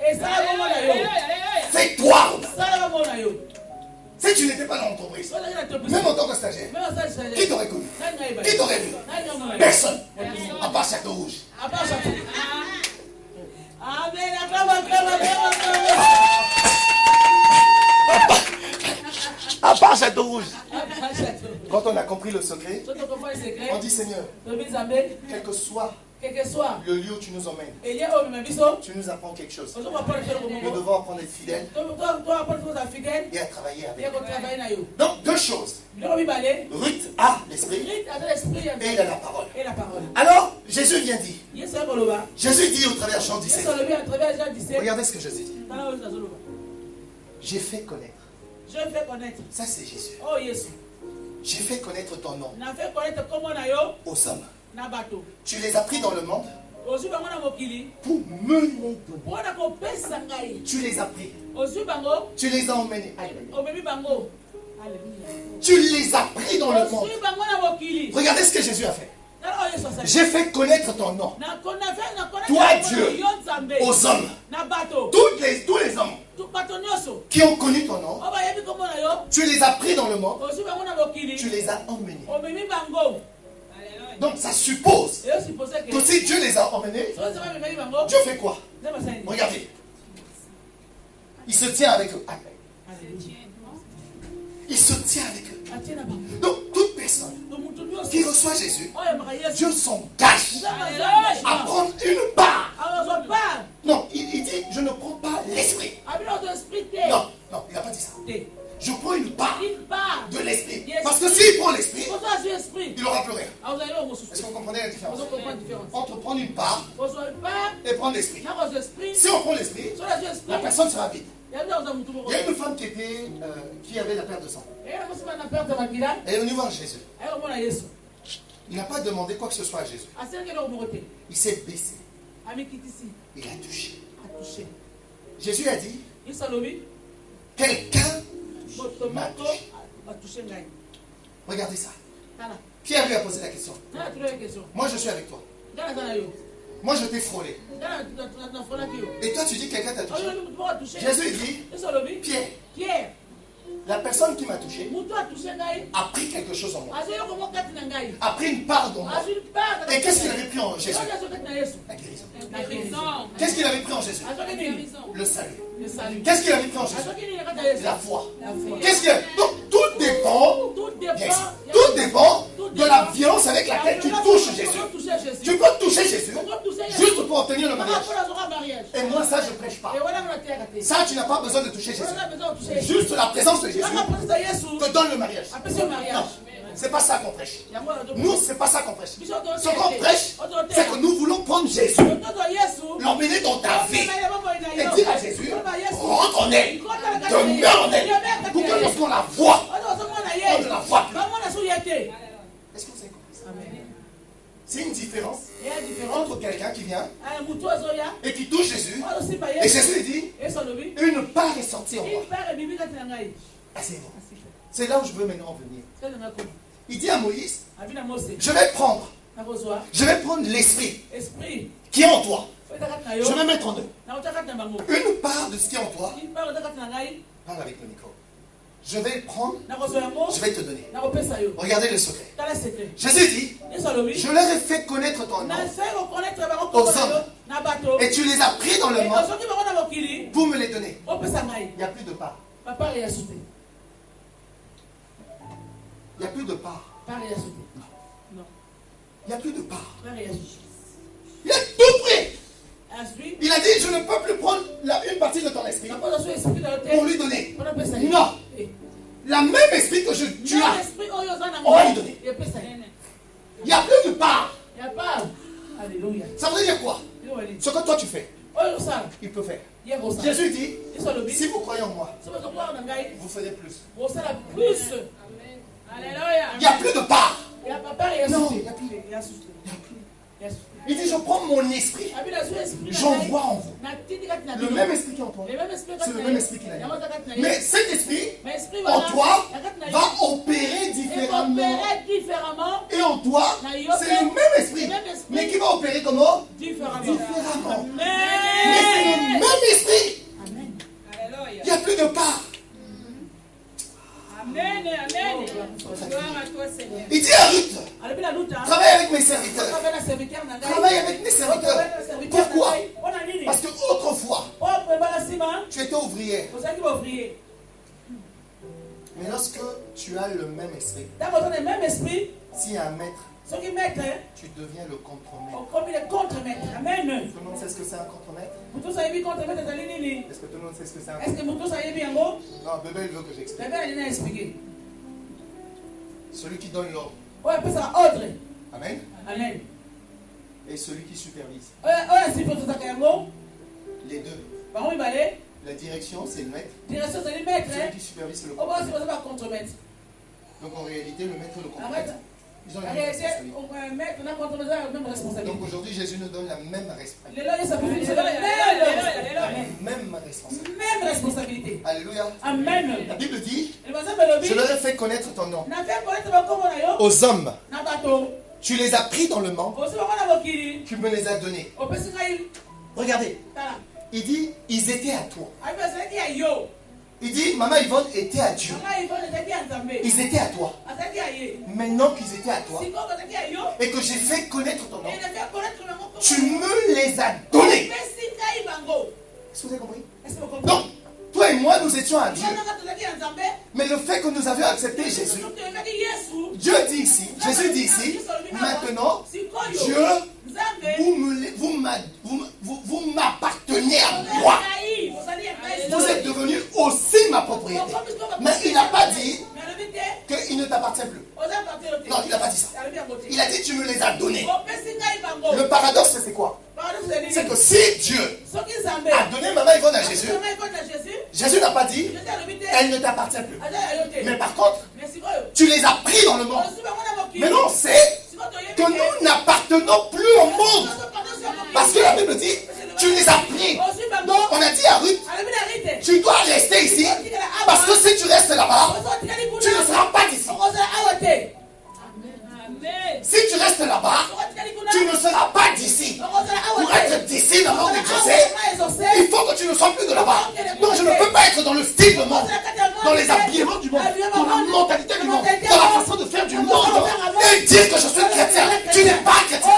Fais-toi remarquer. Si tu n'étais pas dans l'entreprise, même en tant que stagiaire, qui t'aurait connu? Qui t'aurait vu? Personne. À part Château Rouge. À part Château Rouge. Quand on a compris le secret, on dit Seigneur, quel que soit le lieu où tu nous emmènes, tu nous apprends quelque chose. Nous devons apprendre à être fidèles et à travailler avec. Donc, deux choses. Ruth a l'esprit et il a la parole. Alors, Jésus vient dire. Jésus dit au travers de Jean 17. Regardez ce que Jésus dit. J'ai fait connaître. Ça, c'est Jésus. J'ai fait connaître ton nom aux hommes. Tu les as pris dans le monde pour me les donner. Tu les as pris. Tu les as emmenés. Tu les as pris dans le monde. Regardez ce que Jésus a fait. J'ai fait connaître ton nom. Toi, Dieu, aux hommes. Tous les hommes qui ont connu ton nom, tu les as pris dans le monde. Tu les as emmenés. Donc ça suppose que si Dieu les a emmenés, Dieu fait quoi? Regardez. Il se tient avec eux. Il se tient avec eux. Donc toute personne qui reçoit Jésus, Dieu s'engage à prendre une part. Non, il dit, je ne prends pas l'esprit. Non, il n'a pas dit ça. Je prends une part de l'esprit. Parce que s'il prend l'esprit, il n'aura plus rien. Est-ce que vous comprenez la différence? Entre prendre une part et prendre l'esprit. Si on prend l'esprit, la personne sera vide. Il y a une femme qui avait la perte de sang. Elle est venue voir Jésus. Il n'a pas demandé quoi que ce soit à Jésus. Il s'est baissé. Il a touché. Jésus a dit, quelqu'un m'a touché. Regardez ça. Pierre lui a posé la question. Moi je suis avec toi. Moi je t'ai frôlé. Et toi tu dis quelqu'un t'a touché. Jésus dit, Pierre, la personne qui m'a touché a pris quelque chose en moi. A pris une part en moi. Et qu'est-ce qu'il avait pris en Jésus? La guérison. Qu'est-ce qu'il avait pris en Jésus? Le salut. Qu'est-ce qu'il avait pris en Jésus? La foi. Qu'est-ce qu'il a... Donc tout dépend de la violence avec laquelle tu touches Jésus. Tu peux toucher Jésus juste pour obtenir le mariage. Et moi ça je ne prêche pas. Ça tu n'as pas besoin de toucher Jésus. Juste la présence de Jésus te donne le mariage. Non, c'est pas ça qu'on prêche. Nous, c'est pas ça qu'on prêche. Ce qu'on prêche, c'est que nous voulons prendre Jésus, l'emmener dans ta vie et dire à Jésus, rentre en elle, demeure en elle, pour que lorsqu'on la voit, on ne la voit plus. Est-ce que vous avez compris ça? C'est une différence entre quelqu'un qui vient et qui touche Jésus, et Jésus dit, une part est sortie en moi. Asseyez-vous. C'est là où je veux maintenant en venir. Il dit à Moïse, je vais prendre l'esprit qui est en toi. Je vais mettre en eux une part de ce qui est en toi. Parle avec le micro. Je vais le prendre, je vais te donner. Regardez le secret. Jésus dit, je leur ai fait connaître ton nom aux hommes. Et tu les as pris dans le monde pour me les donner. Il n'y a plus de part. Il n'y a plus de part. Il n'y a plus de part. Il a tout pris. Il a dit, je ne peux plus prendre une partie de ton esprit pour lui donner. Non. La même esprit que tu as, on va lui donner. Il n'y a plus de part. Ça veut dire quoi? Ce que toi tu fais, il peut faire. Jésus dit, si vous croyez en moi, vous ferez plus. Il n'y a plus de part. Non, il n'y a plus. Il dit, je prends mon esprit, j'envoie en vous. Le même esprit qui est en toi, c'est le même esprit qu'il a. Mais cet esprit, en toi, va opérer différemment. Et en toi, c'est le même esprit. Mais qui va opérer comment? Différemment. Mais c'est le même esprit. Il n'y a plus de part. Amen, amen. Gloire à toi, Seigneur. Il dit à Ruth, travaille avec mes serviteurs. Travaille avec mes serviteurs. Pourquoi? Parce que autrefois, tu étais ouvrière. Mais lorsque tu as le même esprit, s'il y a un maître, tu deviens le contre-maître. Amen. Tout le monde sait ce que c'est un contre-maître? Est-ce que tout le monde sait ce que c'est un contre-maître? Non, bébé, il veut que j'explique. Celui qui donne l'ordre. Amen. Et celui qui supervise. Les deux. La direction, c'est le maître. Celui qui supervise, c'est le contre-maître. Donc en réalité, le maître et le contre-maître, ils ont la même responsabilité. Donc aujourd'hui, Jésus nous donne la même responsabilité. Alléluia. Amen. La Bible dit, je leur ai fait connaître ton nom aux hommes. Tu les as pris dans le monde. Tu me les as donnés. Regardez. Il dit, ils étaient à toi. Il dit, Maman Yvonne était à Dieu. Ils étaient à toi. Maintenant qu'ils étaient à toi et que j'ai fait connaître ton nom, tu me les as donnés. Est-ce que vous avez compris? Donc, toi et moi, nous étions à Dieu. Mais le fait que nous avions accepté Jésus, Dieu dit ici, Jésus dit ici, maintenant, Dieu, vous m'appartenez à moi. Vous êtes devenus aussi ma propriété. Mais il n'a pas dit qu'il ne t'appartient plus. Non, il n'a pas dit ça. Il a dit tu me les as donnés. Le paradoxe, c'est quoi? C'est que si Dieu a donné Maman Yvonne à Jésus, Jésus n'a pas dit elle ne t'appartient plus. Mais par contre, tu les as pris dans le monde. Mais non, c'est que nous n'appartenons plus au monde. Parce que la Bible dit tu les as pris. Donc on a dit à Ruth, tu dois rester ici. Parce que si tu restes là-bas, tu ne seras pas d'ici. Si tu restes là-bas, tu ne seras pas d'ici. Pour être d'ici dans le monde d'exaucer, il faut que tu ne sois plus de là-bas. Donc je ne peux pas être dans le style du monde, dans les habillements du monde, dans la mentalité du monde, dans la façon de faire du monde et dire que je suis chrétien. Tu n'es pas chrétien.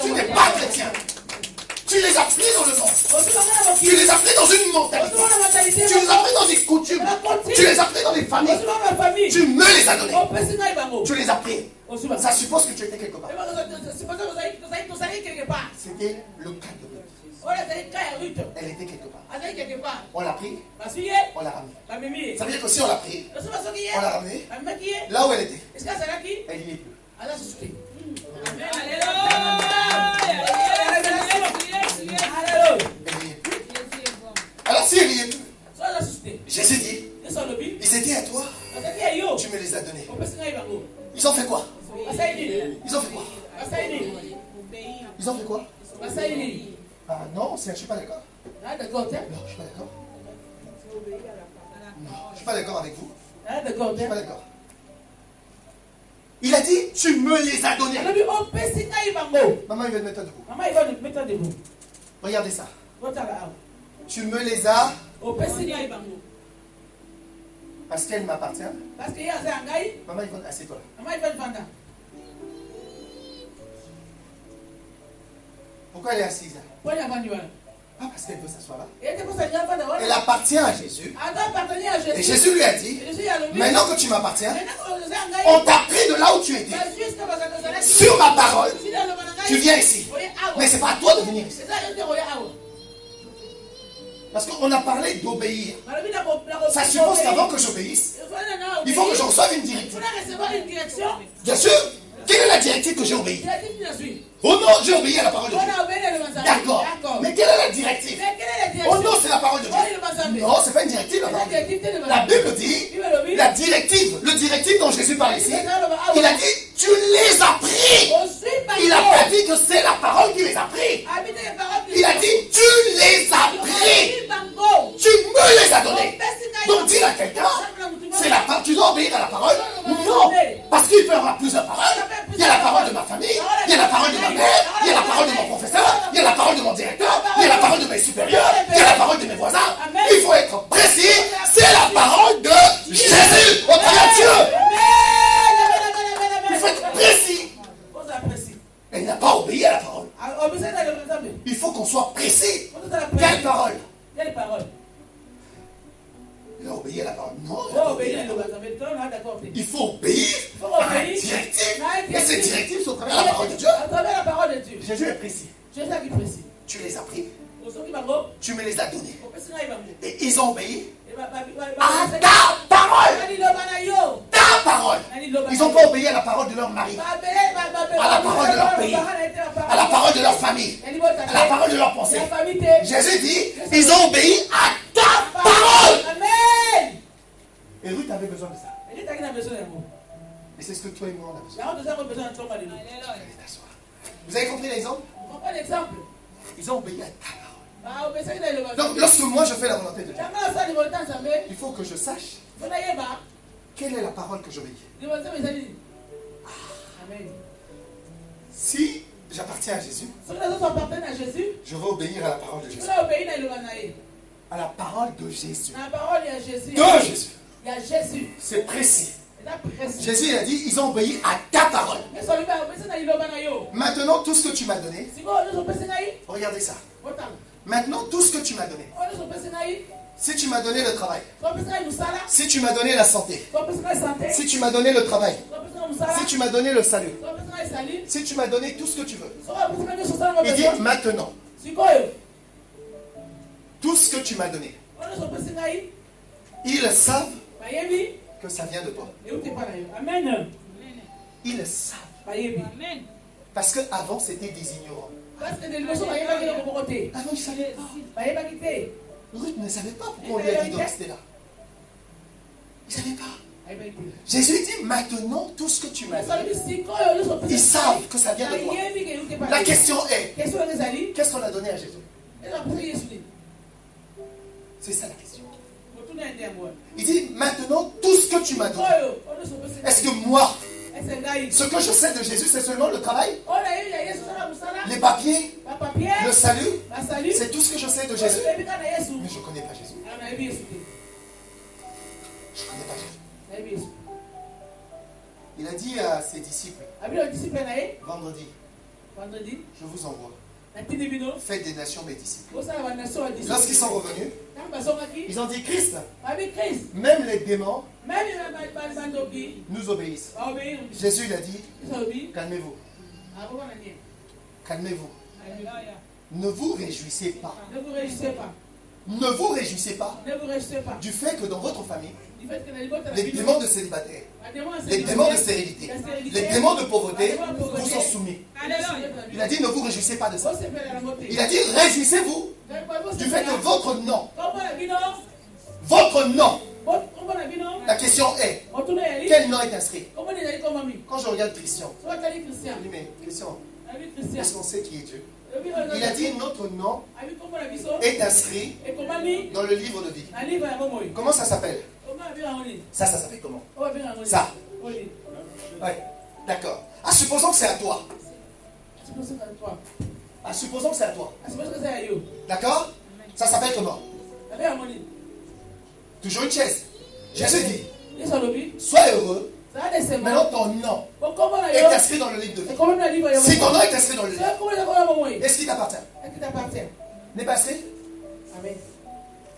Tu n'es pas chrétien. Tu les as pris dans le monde. Tu les as pris dans une mentalité. Tu les as pris dans des coutumes. Tu les as pris dans des familles. Tu me les as donnés. Tu les as pris. Ça suppose que tu étais quelque part. C'était le cas de Ruth. Elle était quelque part. On l'a pris. On l'a ramené. Ça veut dire que si on l'a pris, on l'a ramené. Là où elle était, elle n'y est plus. Alors si elle n'y est plus, Jésus dit, ils étaient à toi, tu me les as donnés. Ils ont fait quoi? Ils ont fait quoi? Ils ont fait quoi? Ah non, je ne suis pas d'accord. Non, je ne suis pas d'accord. je ne suis pas d'accord avec vous. D'accord. Je ne suis pas d'accord. Il a dit, tu me les as donnés. Maman, il va te mettre debout. Maman, il va te mettre debout. Regardez ça. Tu me les as. Parce qu'elle m'appartient. Maman, il va assieds-toi là. Pourquoi elle est assise là? Pas parce qu'elle veut s'asseoir là. Elle appartient à Jésus. Et Jésus lui a dit, maintenant que tu m'appartiens, on t'a pris de là où tu étais. Sur ma parole, tu viens ici. Mais ce n'est pas à toi de venir ici. Parce qu'on a parlé d'obéir. Ça suppose qu'avant que j'obéisse, il faut que je reçoive une directive. Bien sûr, quelle est la directive que j'ai obéie? Oh non, j'ai obéi à la parole de Dieu. D'accord. Mais quelle est la directive? Oh non, c'est la parole de Dieu. Non, c'est pas une directive la parole de Dieu. La Bible dit, la directive, le directive dont Jésus parle ici, il a dit, tu les as pris. Il n'a pas dit que c'est la parole qui les a pris. Il a dit, tu les as pris. Tu me les as donnés. Donc dire à quelqu'un, c'est la parole, tu dois obéir à la parole. Non, parce qu'il peut y avoir plusieurs paroles. Il y a la parole de ma famille, il y a la parole de ma mère, il y a la parole de mon professeur, il y a la parole de mon directeur, il y a la parole de mes supérieurs, il y a la parole de mes voisins. Il faut être précis, c'est la parole de Jésus. Au nom de Dieu. Il faut être précis. Elle n'a pas obéi à la parole. Il faut qu'on soit précis. Quelle parole? Il a obéi à la parole. Non, il faut obéir à la directive. Et ces directives sont à travers la parole de Dieu. Jésus est précis. Tu les as pris. Tu me les as donnés. Et ils ont obéi à ta parole. Ta parole. Ils n'ont pas obéi à la parole de leur mari, à la parole de leur pays, à la parole de leur famille, à la parole de leur pensée. Jésus dit, ils ont obéi à ta parole. Et Ruth avait besoin de ça. Et c'est ce que toi et moi on a besoin. Allez t'asseoir. Vous avez compris l'exemple? Ils ont obéi à ta parole. Donc lorsque moi je fais la volonté de Dieu, il faut que je sache quelle est la parole que j'obéis. Si j'appartiens à Jésus, je vais obéir à la parole de Jésus. À la parole de Jésus. De Jésus. C'est précis. Jésus a dit, ils ont obéi à ta parole. Maintenant, tout ce que tu m'as donné, regardez ça. Maintenant, tout ce que tu m'as donné, si tu m'as donné le travail, si tu m'as donné la santé, si tu m'as donné le travail, si tu m'as donné le salut, si tu m'as donné tout ce que tu veux, il dit maintenant, tout ce que tu m'as donné, ils savent que ça vient de toi. Ils le savent. Parce qu'avant, c'était des ignorants. Avant, ils ne savaient pas. Ruth ne savait pas pourquoi on lui a dit de rester là. Ils ne savaient pas. Jésus dit maintenant tout ce que tu m'as dit. Ils savent que ça vient de toi. La question est, qu'est-ce qu'on a donné à Jésus? C'est ça la question. Il dit maintenant tout ce que tu m'as donné. Est-ce que moi, ce que je sais de Jésus, c'est seulement le travail, les papiers, le salut? C'est tout ce que je sais de Jésus. Mais je ne connais pas Jésus. Je ne connais pas Jésus. Il a dit à ses disciples, vendredi, je vous envoie. Faites des nations mes disciples. Lorsqu'ils sont revenus, ils ont dit Christ, même les démons nous obéissent. Jésus il a dit, calmez-vous. Calmez-vous. Ne vous réjouissez pas. Ne vous réjouissez pas du fait que dans votre famille, les démons de célibataire, les démons de stérilité, les démons de pauvreté vous sont soumis. Il a dit ne vous réjouissez pas de ça. Il a dit réjouissez-vous du fait que votre nom, la question est, quel nom est inscrit? Quand je regarde Christian, je dis mais Christian, est-ce qu'on sait qui est Dieu? Il a dit notre nom est inscrit dans le livre de vie. Comment ça s'appelle? Ça s'appelle comment? Ça. Oui, d'accord. Ah, supposons que c'est à toi. Ah, supposons que c'est à toi. D'accord? Ça s'appelle comment? Toujours une chaise. Jésus dit, sois heureux. Maintenant ton nom est inscrit dans le livre de vie. Si ton nom est inscrit dans le livre, est-ce qu'il t'appartient? N'est pas inscrit?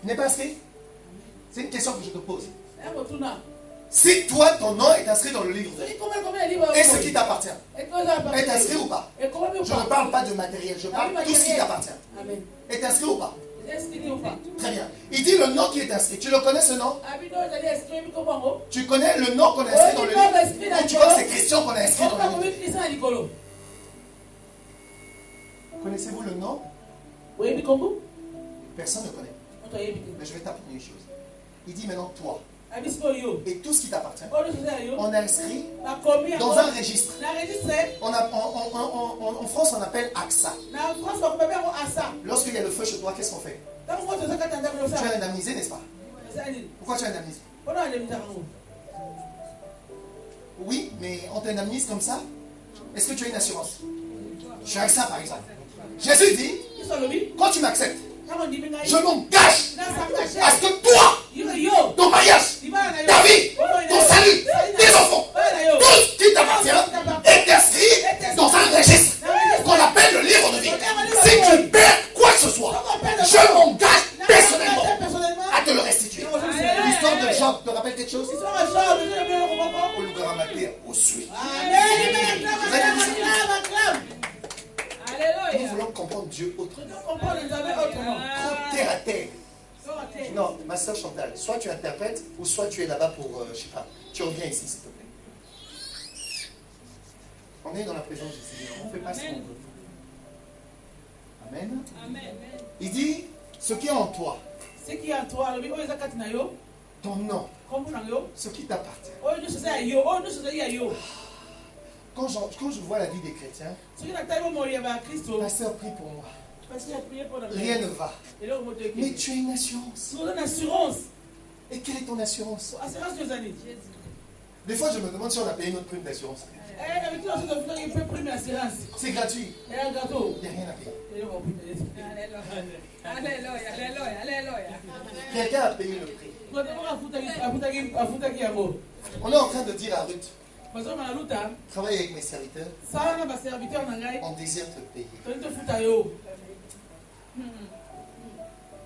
N'est pas inscrit? C'est une question que je te pose. Si toi ton nom est inscrit dans le livre de vie, est-ce qui t'appartient? Est inscrit ou pas? Je ne parle pas de matériel, je parle de tout ce qui t'appartient. Est inscrit ou pas? Très bien. Il dit le nom qui est inscrit. Tu le connais ce nom? Tu connais le nom qu'on a inscrit dans le livre? Ou tu vois que c'est Christian qu'on a inscrit dans le livre? Connaissez-vous le nom? Personne ne connaît. Mais je vais t'apprendre une chose. Il dit maintenant toi. Et tout ce qui t'appartient, on a inscrit dans un registre. En France, on appelle AXA. Lorsqu'il y a le feu chez toi, qu'est-ce qu'on fait? Tu es indemnisé, n'est-ce pas? Pourquoi tu es indemnisé? Oui, mais on t'indemnise comme ça? Est-ce que tu as une assurance? Je suis AXA, par exemple. Jésus dit, quand tu m'acceptes, je m'engage à ce que toi, ton mariage, ta vie, ton salut, tes enfants, tout ce qui t'appartient est inscrit dans un registre qu'on appelle le livre de vie. Si tu perds quoi que ce soit, je m'engage personnellement à te le restituer. L'histoire de Job te rappelle quelque chose? Au Lugaramate, au Sui. Nous voulons comprendre Dieu autrement. Trop terre à terre. Non, ma soeur Chantal, soit tu interprètes, ou soit tu es là-bas pour, je sais pas, tu reviens ici, s'il te plaît. On est dans la présence du Seigneur, on ne fait pas ce qu'on veut. Amen. Il dit, ce qui est en toi, ton nom, ce qui t'appartient. Quand je vois la vie des chrétiens, pasteur, prie pour moi. Rien ne va. Mais tu as une assurance. Et quelle est ton assurance? Des fois, je me demande si on a payé notre prime d'assurance. C'est gratuit. Il n'y a rien à payer. Quelqu'un a payé le prix. On est en train de dire à Ruth, travaille avec mes serviteurs, on désire te payer.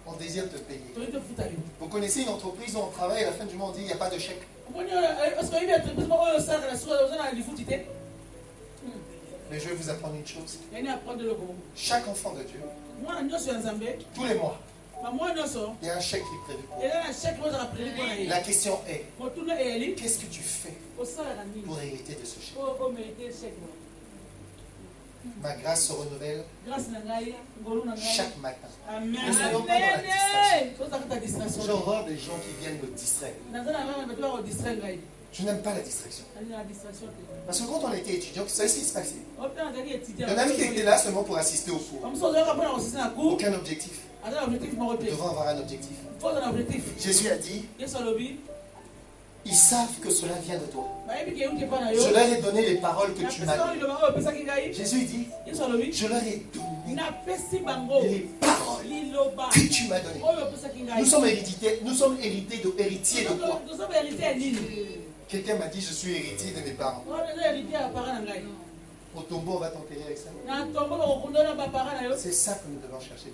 On désire te payer. Vous connaissez une entreprise où on travaille, à la fin du mois on dit il n'y a pas de chèque. Mais je vais vous apprendre une chose. Chaque enfant de Dieu, tous les mois, il y a un chèque qui est prévu pour vous. La question est, qu'est-ce que tu fais pour hériter de ce chèque? Ma grâce se renouvelle chaque matin. Ne soyons pas dans la distraction. J'ai horreur des gens qui viennent me distraire. Je n'aime pas la distraction. Parce que quand on était étudiant, vous savez ce qui se passait? Il y en a qui étaient là seulement pour assister au cours. Aucun objectif. Nous devons avoir un objectif. Jésus a dit, ils savent que cela vient de toi. Je leur ai donné les paroles que tu m'as données. Jésus dit, je leur ai donné les paroles que tu m'as données. Nous sommes héritiers de quoi? Quelqu'un m'a dit, je suis héritier de mes parents. Au tombeau, on va t'enterrer avec ça. C'est ça que nous devons chercher.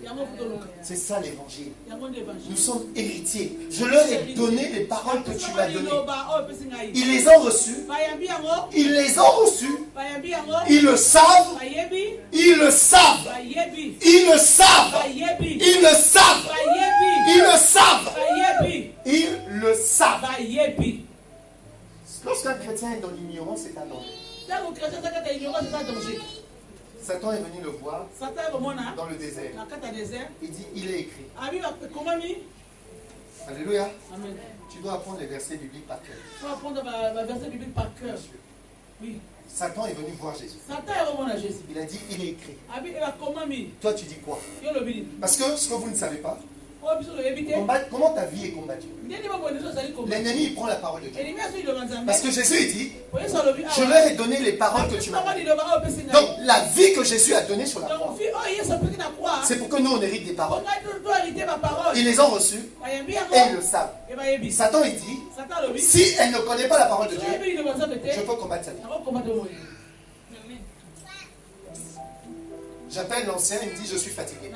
C'est ça l'évangile. Nous sommes héritiers. Je leur ai donné les paroles que tu m'as données. Ils les ont reçues. Ils les ont reçues. Ils le savent. Ils le savent. Ils le savent. Ils le savent. Ils le savent. Ils le savent. Lorsqu'un chrétien est dans l'ignorance, c'est un danger. Satan est venu le voir dans le désert. Il dit, il est écrit. Alléluia. Amen. Tu dois apprendre les versets bibliques par cœur. Oui. Satan est venu voir Jésus. Il a dit, il est écrit. Toi, tu dis quoi? Parce que ce que vous ne savez pas, comment ta vie est combattue. L'ennemi, il prend la parole de Dieu. Parce que Jésus, il dit, je leur ai donné les paroles que tu m'as données. Donc, la vie que Jésus a donnée sur la croix, c'est pour que nous, on hérite des paroles. Ils les ont reçues et ils le savent. Satan, il dit, si elle ne connaît pas la parole de Dieu, je peux combattre sa vie. J'appelle l'ancien, il me dit, je suis fatigué.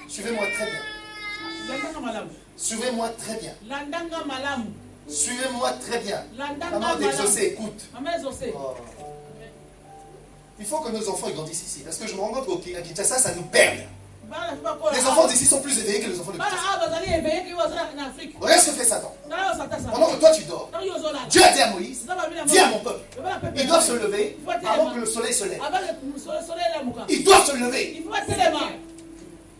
Suivez-moi très bien. Suivez-moi très bien. Suivez-moi très bien. Maman d'exaucer, écoute. Oh. Il faut que nos enfants grandissent ici. Parce que je me rends compte qu'à Kinshasa, ça nous perd. Les enfants d'ici sont plus éveillés que les enfants de Kinshasa. Regarde ce que fait Satan. Pendant que toi tu dors, Dieu a dit à Moïse, dis à mon peuple, ils doivent se lever avant que le soleil se lève. Ils doivent se lever.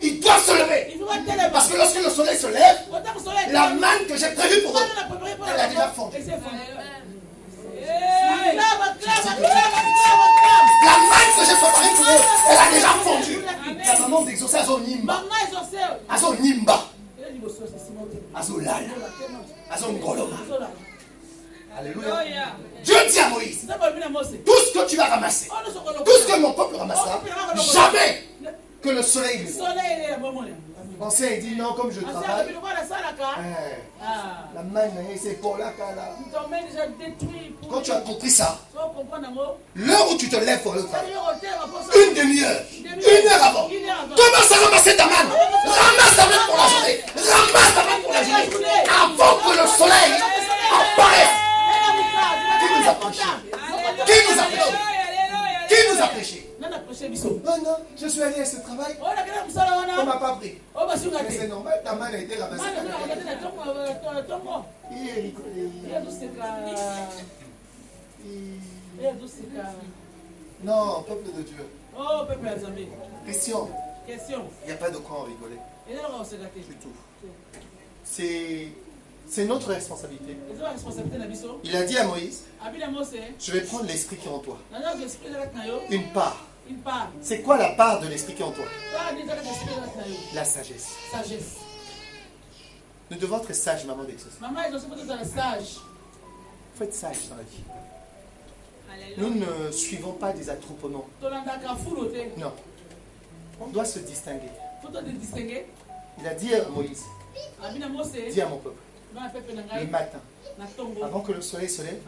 Ils doivent se lever. Parce que lorsque le soleil se lève, la manne que j'ai prévue pour eux, elle a déjà fondu. La manne que j'ai préparée pour eux, elle a déjà fondu. La maman d'exaucer à son nimba. À son nimba. À son lala. À son goloma. Alléluia. Dieu dit à Moïse, tout ce que tu vas ramasser, tout ce que mon peuple ramassera, jamais que le soleil le voit. L'ancien il dit non, comme je travaille. La main, c'est pour la cala. Quand tu as compris ça, l'heure où tu te lèves pour le travail, une demi-heure, une heure avant, commence à ramasser ta main. Ramasse ta main pour la journée. Ramasse ta main pour la journée. Avant que le soleil apparaisse. Qui nous a prêché? Qui nous a prêché? Qui nous a prêché? Non, non, je suis allé à ce travail. On ne m'a pas pris. Mais c'est normal, ta main a été ramassée. Non, peuple de Dieu. Question. Il n'y a pas de quoi en rigoler. Du tout. C'est notre responsabilité. Il a dit à Moïse, je vais prendre l'esprit qui est en toi. Une part. C'est quoi la part de l'esprit qui est en toi? La sagesse. Nous devons être sages, maman d'exaucer. Il faut être sage dans la vie. Nous ne suivons pas des attroupements. Non. On doit se distinguer. Il a dit à Moïse, dis à mon peuple, le matin, avant que le soleil se lève,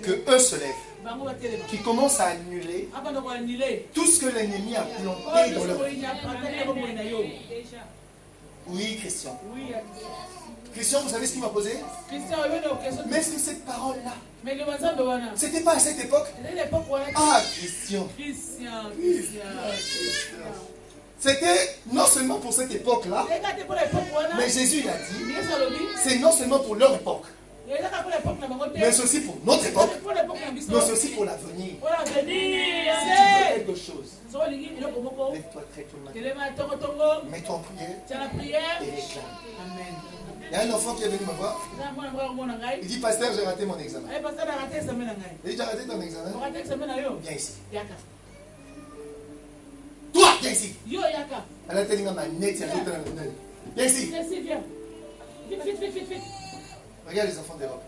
que eux se lèvent, qui commencent à annuler tout ce que l'ennemi a planté dans leur vie. Oui, Christian. Christian, vous savez ce qu'il m'a posé? Mais est-ce que cette parole-là, c'était pas à cette époque? Ah, Christian. C'était non seulement pour cette époque-là, mais Jésus il a dit, c'est non seulement pour leur époque, mais c'est aussi pour notre époque, mais c'est aussi pour l'avenir. Si tu veux quelque chose, lève-toi très tôt le matin, mets-toi en prière et réclame. Il y a un enfant qui est venu me voir. Il dit, pasteur, j'ai raté mon examen. Il dit, j'ai raté ton examen. Viens ici. Toi, viens ici. Elle a tenu ma nette. Viens ici. Vite. Regarde les enfants d'Europe.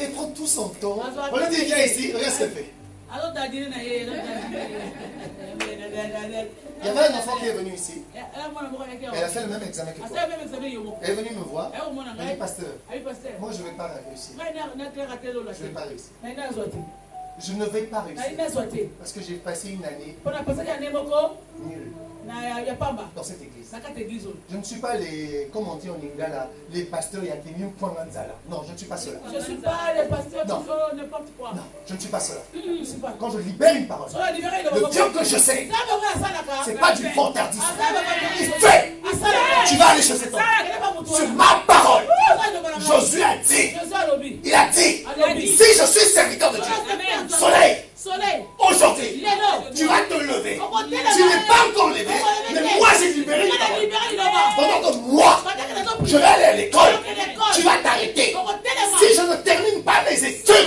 Et prend tout son temps. On lui dit, viens ici. Regarde ce qu'elle fait. Il y avait un enfant qui est venu ici. Elle a fait le même examen que toi. Elle est venue me voir. Elle dit, pasteur, moi je ne vais pas réussir. Je ne vais pas réussir. Je ne vais pas réussir. Parce que j'ai passé une année nulle dans cette église. Je ne suis pas les, comme on dit en lingala, les pasteurs Yakimium Kwanganzala. Non, je ne suis pas cela. Je ne suis pas les pasteurs qui font n'importe quoi. Non, je ne suis pas cela. Quand je libère une parole, le Dieu que je sais, ce n'est pas du vantardisme. Il fait. Tu vas aller chercher ton. Sur ma parole, Josué a dit, il a dit, si je suis serviteur de Dieu, soleil, aujourd'hui, tu vas te lever. Tu n'es pas encore levé, mais moi j'ai libéré une parole. Pendant que moi, je vais aller à l'école, tu vas t'arrêter. Si je ne termine pas mes études,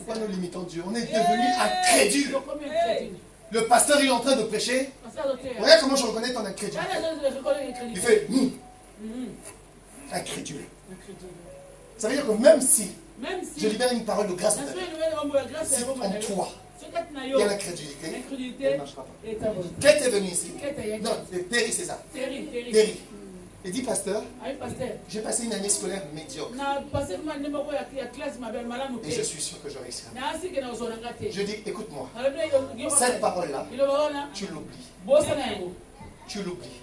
Pourquoi nous limitons Dieu? On est devenu incrédule. Le pasteur, il est en train de prêcher. Regarde comment je reconnais ton incrédule. Il fait incrédule. Ça veut dire que même si je libère une parole de grâce, si en toi, il y a l'incrédulité, elle ne marchera pas. Qu'est-ce est venu ici? Non, c'est Terry, c'est ça. Terry. Il dit, pasteur, j'ai passé une année scolaire médiocre. Et je suis sûr que je réussirai. Je dis, écoute-moi, cette parole-là, tu l'oublies. Tu l'oublies.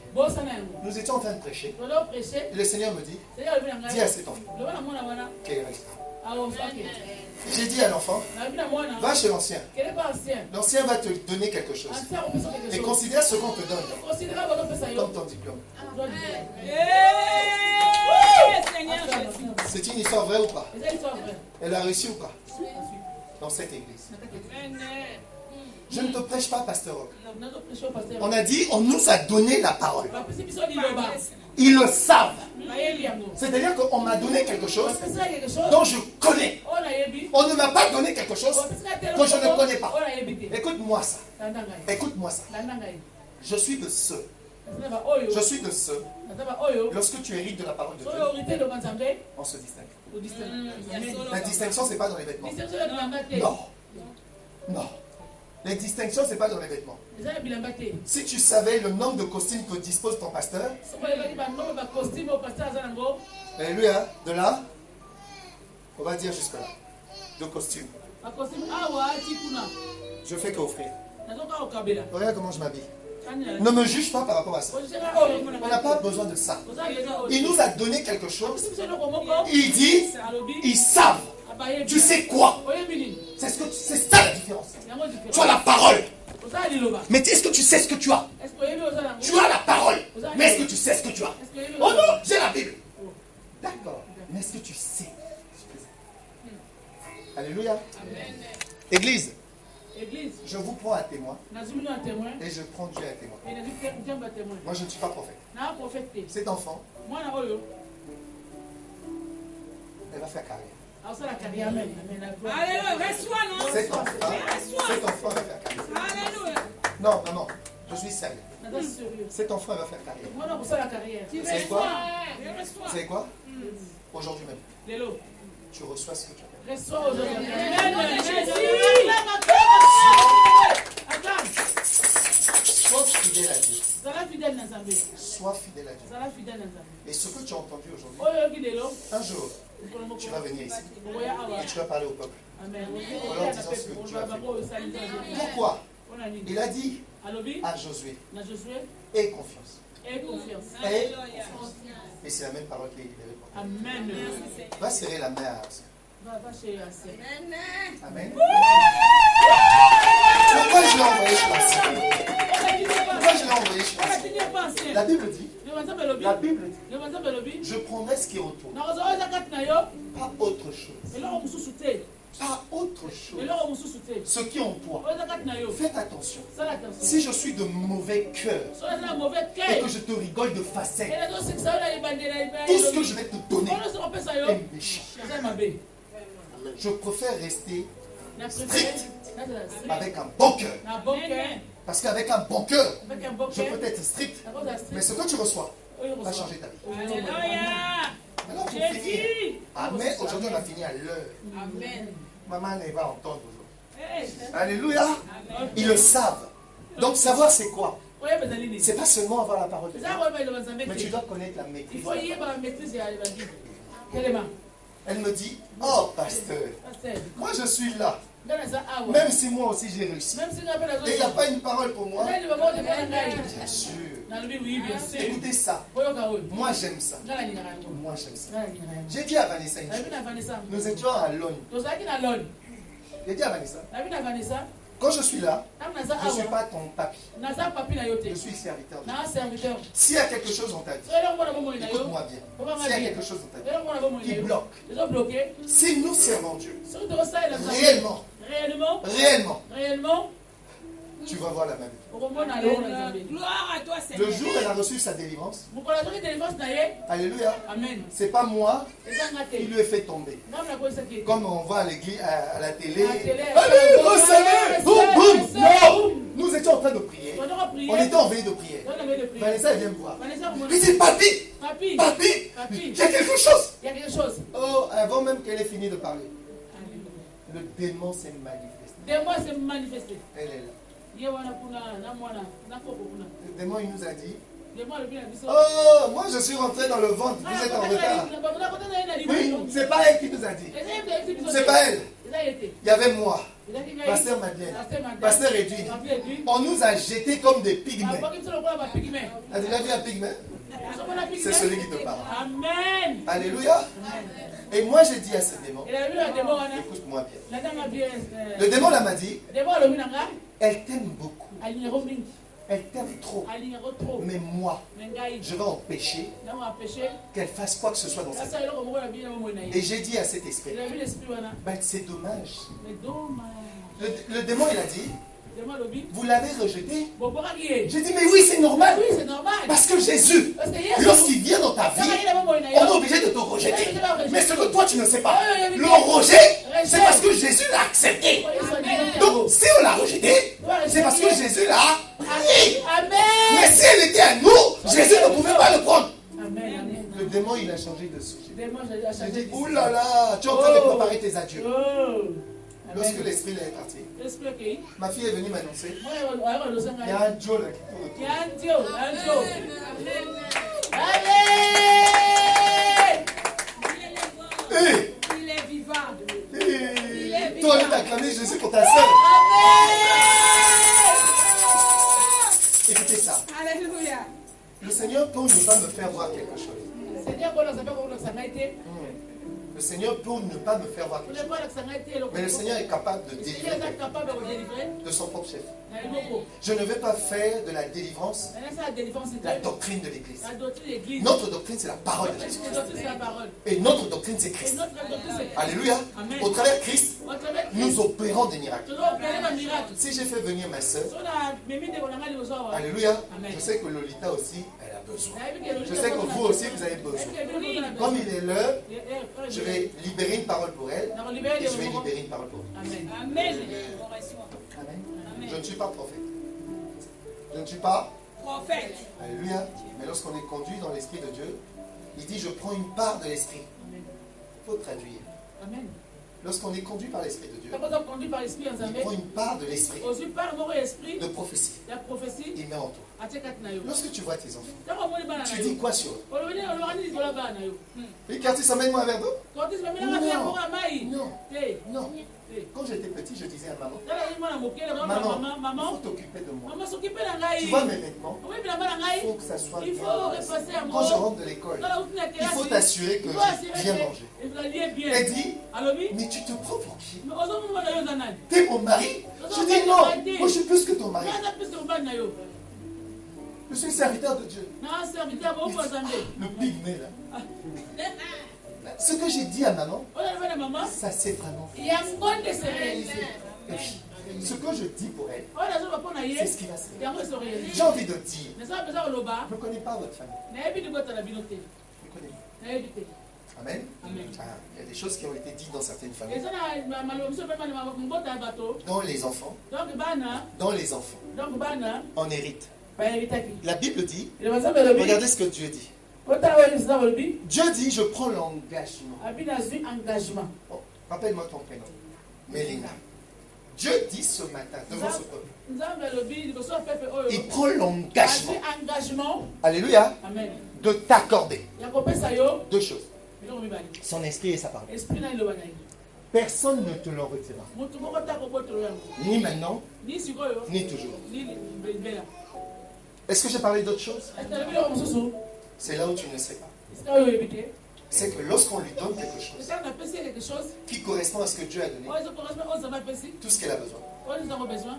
Nous étions en train de prêcher. Et le Seigneur me dit, dis à cet enfant qu'il restera. J'ai dit à l'enfant, va chez l'ancien. L'ancien va te donner quelque chose. Et considère ce qu'on te donne comme ton diplôme. C'est une histoire vraie ou pas? Elle a réussi ou pas? Dans cette église. Je ne te prêche pas, pasteur Rock. On a dit, on nous a donné la parole. Ils le savent. C'est-à-dire qu'on m'a donné quelque chose dont je connais. On ne m'a pas donné quelque chose que je ne connais pas. Écoute-moi ça. Écoute-moi ça. Je suis de ceux. Je suis de ceux. Lorsque tu hérites de la parole de Dieu, on se distingue. La distinction, ce n'est pas dans les vêtements. Non. Non. Les distinctions, ce n'est pas dans les vêtements. Si tu savais le nombre de costumes que dispose ton pasteur, alléluia, de là, on va dire jusque là, de costumes. Je fais qu'offrir. Regarde comment je m'habille. Ne me juge pas par rapport à ça. On n'a pas besoin de ça. Il nous a donné quelque chose. Il dit, ils savent. Tu sais quoi? C'est ça la différence. Tu as la parole. Mais est-ce que tu sais ce que tu as? Tu as la parole. Mais est-ce que tu sais ce que tu as? Oh non, j'ai la Bible. D'accord. Mais est-ce que tu sais? Alléluia. Église. Je vous prends à témoin. Et je prends Dieu à témoin. Moi, je ne suis pas prophète. Cet enfant, elle va faire carrière. Alléluia, reçois, non? Cet enfant va faire carrière. Non, je suis sérieux. Cet enfant va faire carrière. Tu C'est quoi? reçois. C'est quoi? Aujourd'hui même. Tu reçois ce que tu as. Reçois aujourd'hui. Sois fidèle à Dieu. Sois fidèle à Dieu. Et ce que tu as entendu aujourd'hui, un jour, tu vas venir ici et tu vas parler au peuple. En leur disant ce que tu as fait. Pourquoi? Il a dit à Josué, aie confiance. Aie confiance. Et c'est la même parole qui est libérée pour toi. Amen. Va serrer la main à Arsène. Amen. Pourquoi je l'ai envoyé chez la Bible dit, je prendrai ce qui est autour. Pas autre chose. Pas autre chose. Ce qui est en toi. Faites attention. Si je suis de mauvais cœur et que je te rigole de façade, tout ce que je vais te donner est méchant. Je préfère rester strict avec un bon cœur. Parce qu'avec un bon cœur, je peux être strict. Mais ce que tu reçois va changer ta vie. Alors, pour finir, amen. Aujourd'hui, on a fini à l'heure. Amen. Maman ne va entendre aujourd'hui. Alléluia. Ils le savent. Donc, savoir c'est quoi? C'est pas seulement avoir la parole de Dieu, mais tu dois connaître la maîtrise. Elle me dit, oh pasteur, moi je suis là. Même si moi aussi j'ai réussi. Et il n'y a pas une parole pour moi. Bien sûr. Écoutez ça. Moi j'aime ça. Moi j'aime ça. J'ai dit à Vanessa une chose. Nous étions à Londres. J'ai dit à Vanessa, quand je suis là, je ne suis pas ton papi. Je suis serviteur. S'il y a quelque chose en ta vie, écoute-moi bien. S'il y a quelque chose en ta vie qui bloque, si nous servons Dieu, réellement, tu vas voir la même. Gloire à toi, Seigneur. Le jour où elle a reçu sa délivrance, alléluia, Amen. c'est pas moi qui lui ai fait tomber. Comme on voit à l'église, à la télé. Allez, recevez! Boum, boum! Non! Nous étions en train de prier. On était en veille de prière. Vanessa, elle vient me voir. Il dit, papi, il y a quelque chose. Oh, avant même qu'elle ait fini de parler, le démon s'est manifesté. Elle est là. Le démon, il nous a dit, oh, moi je suis rentré dans le ventre, vous êtes en retard. Oui, c'est pas elle qui nous a dit. C'est pas elle. Il y avait moi, Pasteur Madeleine, Pasteur Edwin. On nous a jetés comme des pygmées. Tu as déjà vu un pygmée? C'est celui qui te parle. Amen. Alléluia. Et moi j'ai dit à ce démon, écoute-moi bien. Le démon là m'a dit, elle t'aime beaucoup. Elle t'aime trop. Mais moi, je vais empêcher qu'elle fasse quoi que ce soit dans sa vie. Et j'ai dit à cet esprit, ben, c'est dommage. Le démon, il a dit, vous l'avez rejeté. J'ai dit, mais oui, c'est normal. Parce que Jésus, lorsqu'il vient dans ta vie, on est obligé de te rejeter. Mais ce que toi, tu ne sais pas, le rejet, c'est parce que Jésus l'a accepté. Donc, si on l'a rejeté, c'est parce que Jésus l'a pris. Mais si elle était à nous, Jésus ne pouvait pas le prendre. Le démon, il a changé de sujet. J'ai dit, oulala, tu es en train de préparer tes adieux. Lorsque l'esprit est parti, ma fille est venue m'annoncer, il y a un Joe là qui tourne. Il est vivant. Toi, tu as acclamé Jésus pour ta soeur. Écoutez ça. Alléluia. Le Seigneur peut ne pas me faire voir quelque chose. Le Seigneur peut ne pas me faire voir quelque chose. Mais le Seigneur est capable de délivrer de son propre chef. Je ne vais pas faire de la délivrance la doctrine de l'Église. Notre doctrine, c'est la parole de Jésus. Et notre doctrine, c'est Christ. Alléluia. Au travers de Christ, nous opérons des miracles. Si j'ai fait venir ma soeur, alléluia, je sais que Lolita aussi, elle a besoin. Je sais que vous aussi, vous avez besoin. Comme il est l'heure, je vais libérer une parole pour elle et je vais libérer une parole pour vous. Amen. Amen. Je ne suis pas prophète. Je ne suis pas prophète. Alléluia. Mais lorsqu'on est conduit dans l'Esprit de Dieu, il dit, je prends une part de l'Esprit. Il faut traduire. Amen. Lorsqu'on est conduit par l'Esprit de Dieu, il prend une part de l'Esprit de prophétie. Il met en toi. Lorsque tu vois tes enfants, tu dis quoi sur eux? Oui, car tu s'emmènes moi un verre d'eau? Non. Quand j'étais petit, je disais à maman, maman, il faut t'occuper de moi. Tu vois mes vêtements, il faut que ça soit bien. Quand je rentre de l'école, il faut t'assurer que j'ai bien mangé. Elle dit, mais tu te prends pour qui? T'es mon mari? Je dis non, moi je suis plus que ton mari. Je suis serviteur de Dieu. Le pygmée là. Ce que j'ai dit à maman, ça s'est vraiment fait. Ce que je dis pour elle, c'est ce qui va se faire. J'ai envie de dire, je ne connais pas votre famille. Je ne connais pas. Amen. Il y a des choses qui ont été dites dans certaines familles. Dans les enfants. On hérite. La Bible dit, regardez ce que Dieu dit. Dieu dit, je prends l'engagement. Oh, rappelle-moi ton prénom. Mélina. Dieu dit ce matin devant ce peuple, il prend l'engagement, alléluia, de t'accorder deux choses. Son esprit et sa parole. Personne ne te le retirera. Ni maintenant, ni toujours. Est-ce que j'ai parlé d'autre chose? C'est là où tu ne sais pas. C'est que lorsqu'on lui donne quelque chose qui correspond à ce que Dieu a donné, tout ce qu'elle a besoin,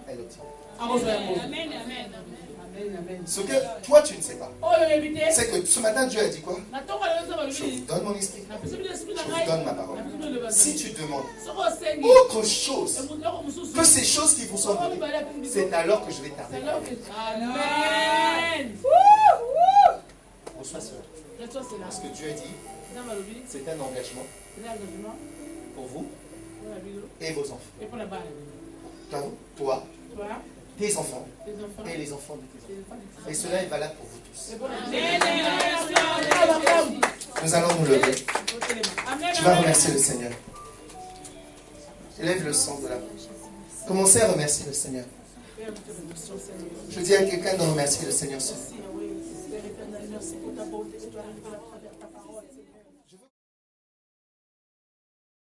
elle obtient. Ce que toi tu ne sais pas, c'est que ce matin Dieu a dit quoi? Je vous donne mon esprit. Je vous donne ma parole. Si tu demandes autre chose que ces choses qui vous sont données, c'est alors que je vais tarder. Amen. Reçois cela. Parce que Dieu dit, c'est un engagement pour vous et vos enfants. Toi, tes enfants et les enfants de tes enfants. Et cela est valable pour vous tous. Nous allons nous lever. Tu vas remercier le Seigneur. Élève le sang de la bouche. Commencez à remercier le Seigneur. Je dis à quelqu'un de remercier le Seigneur.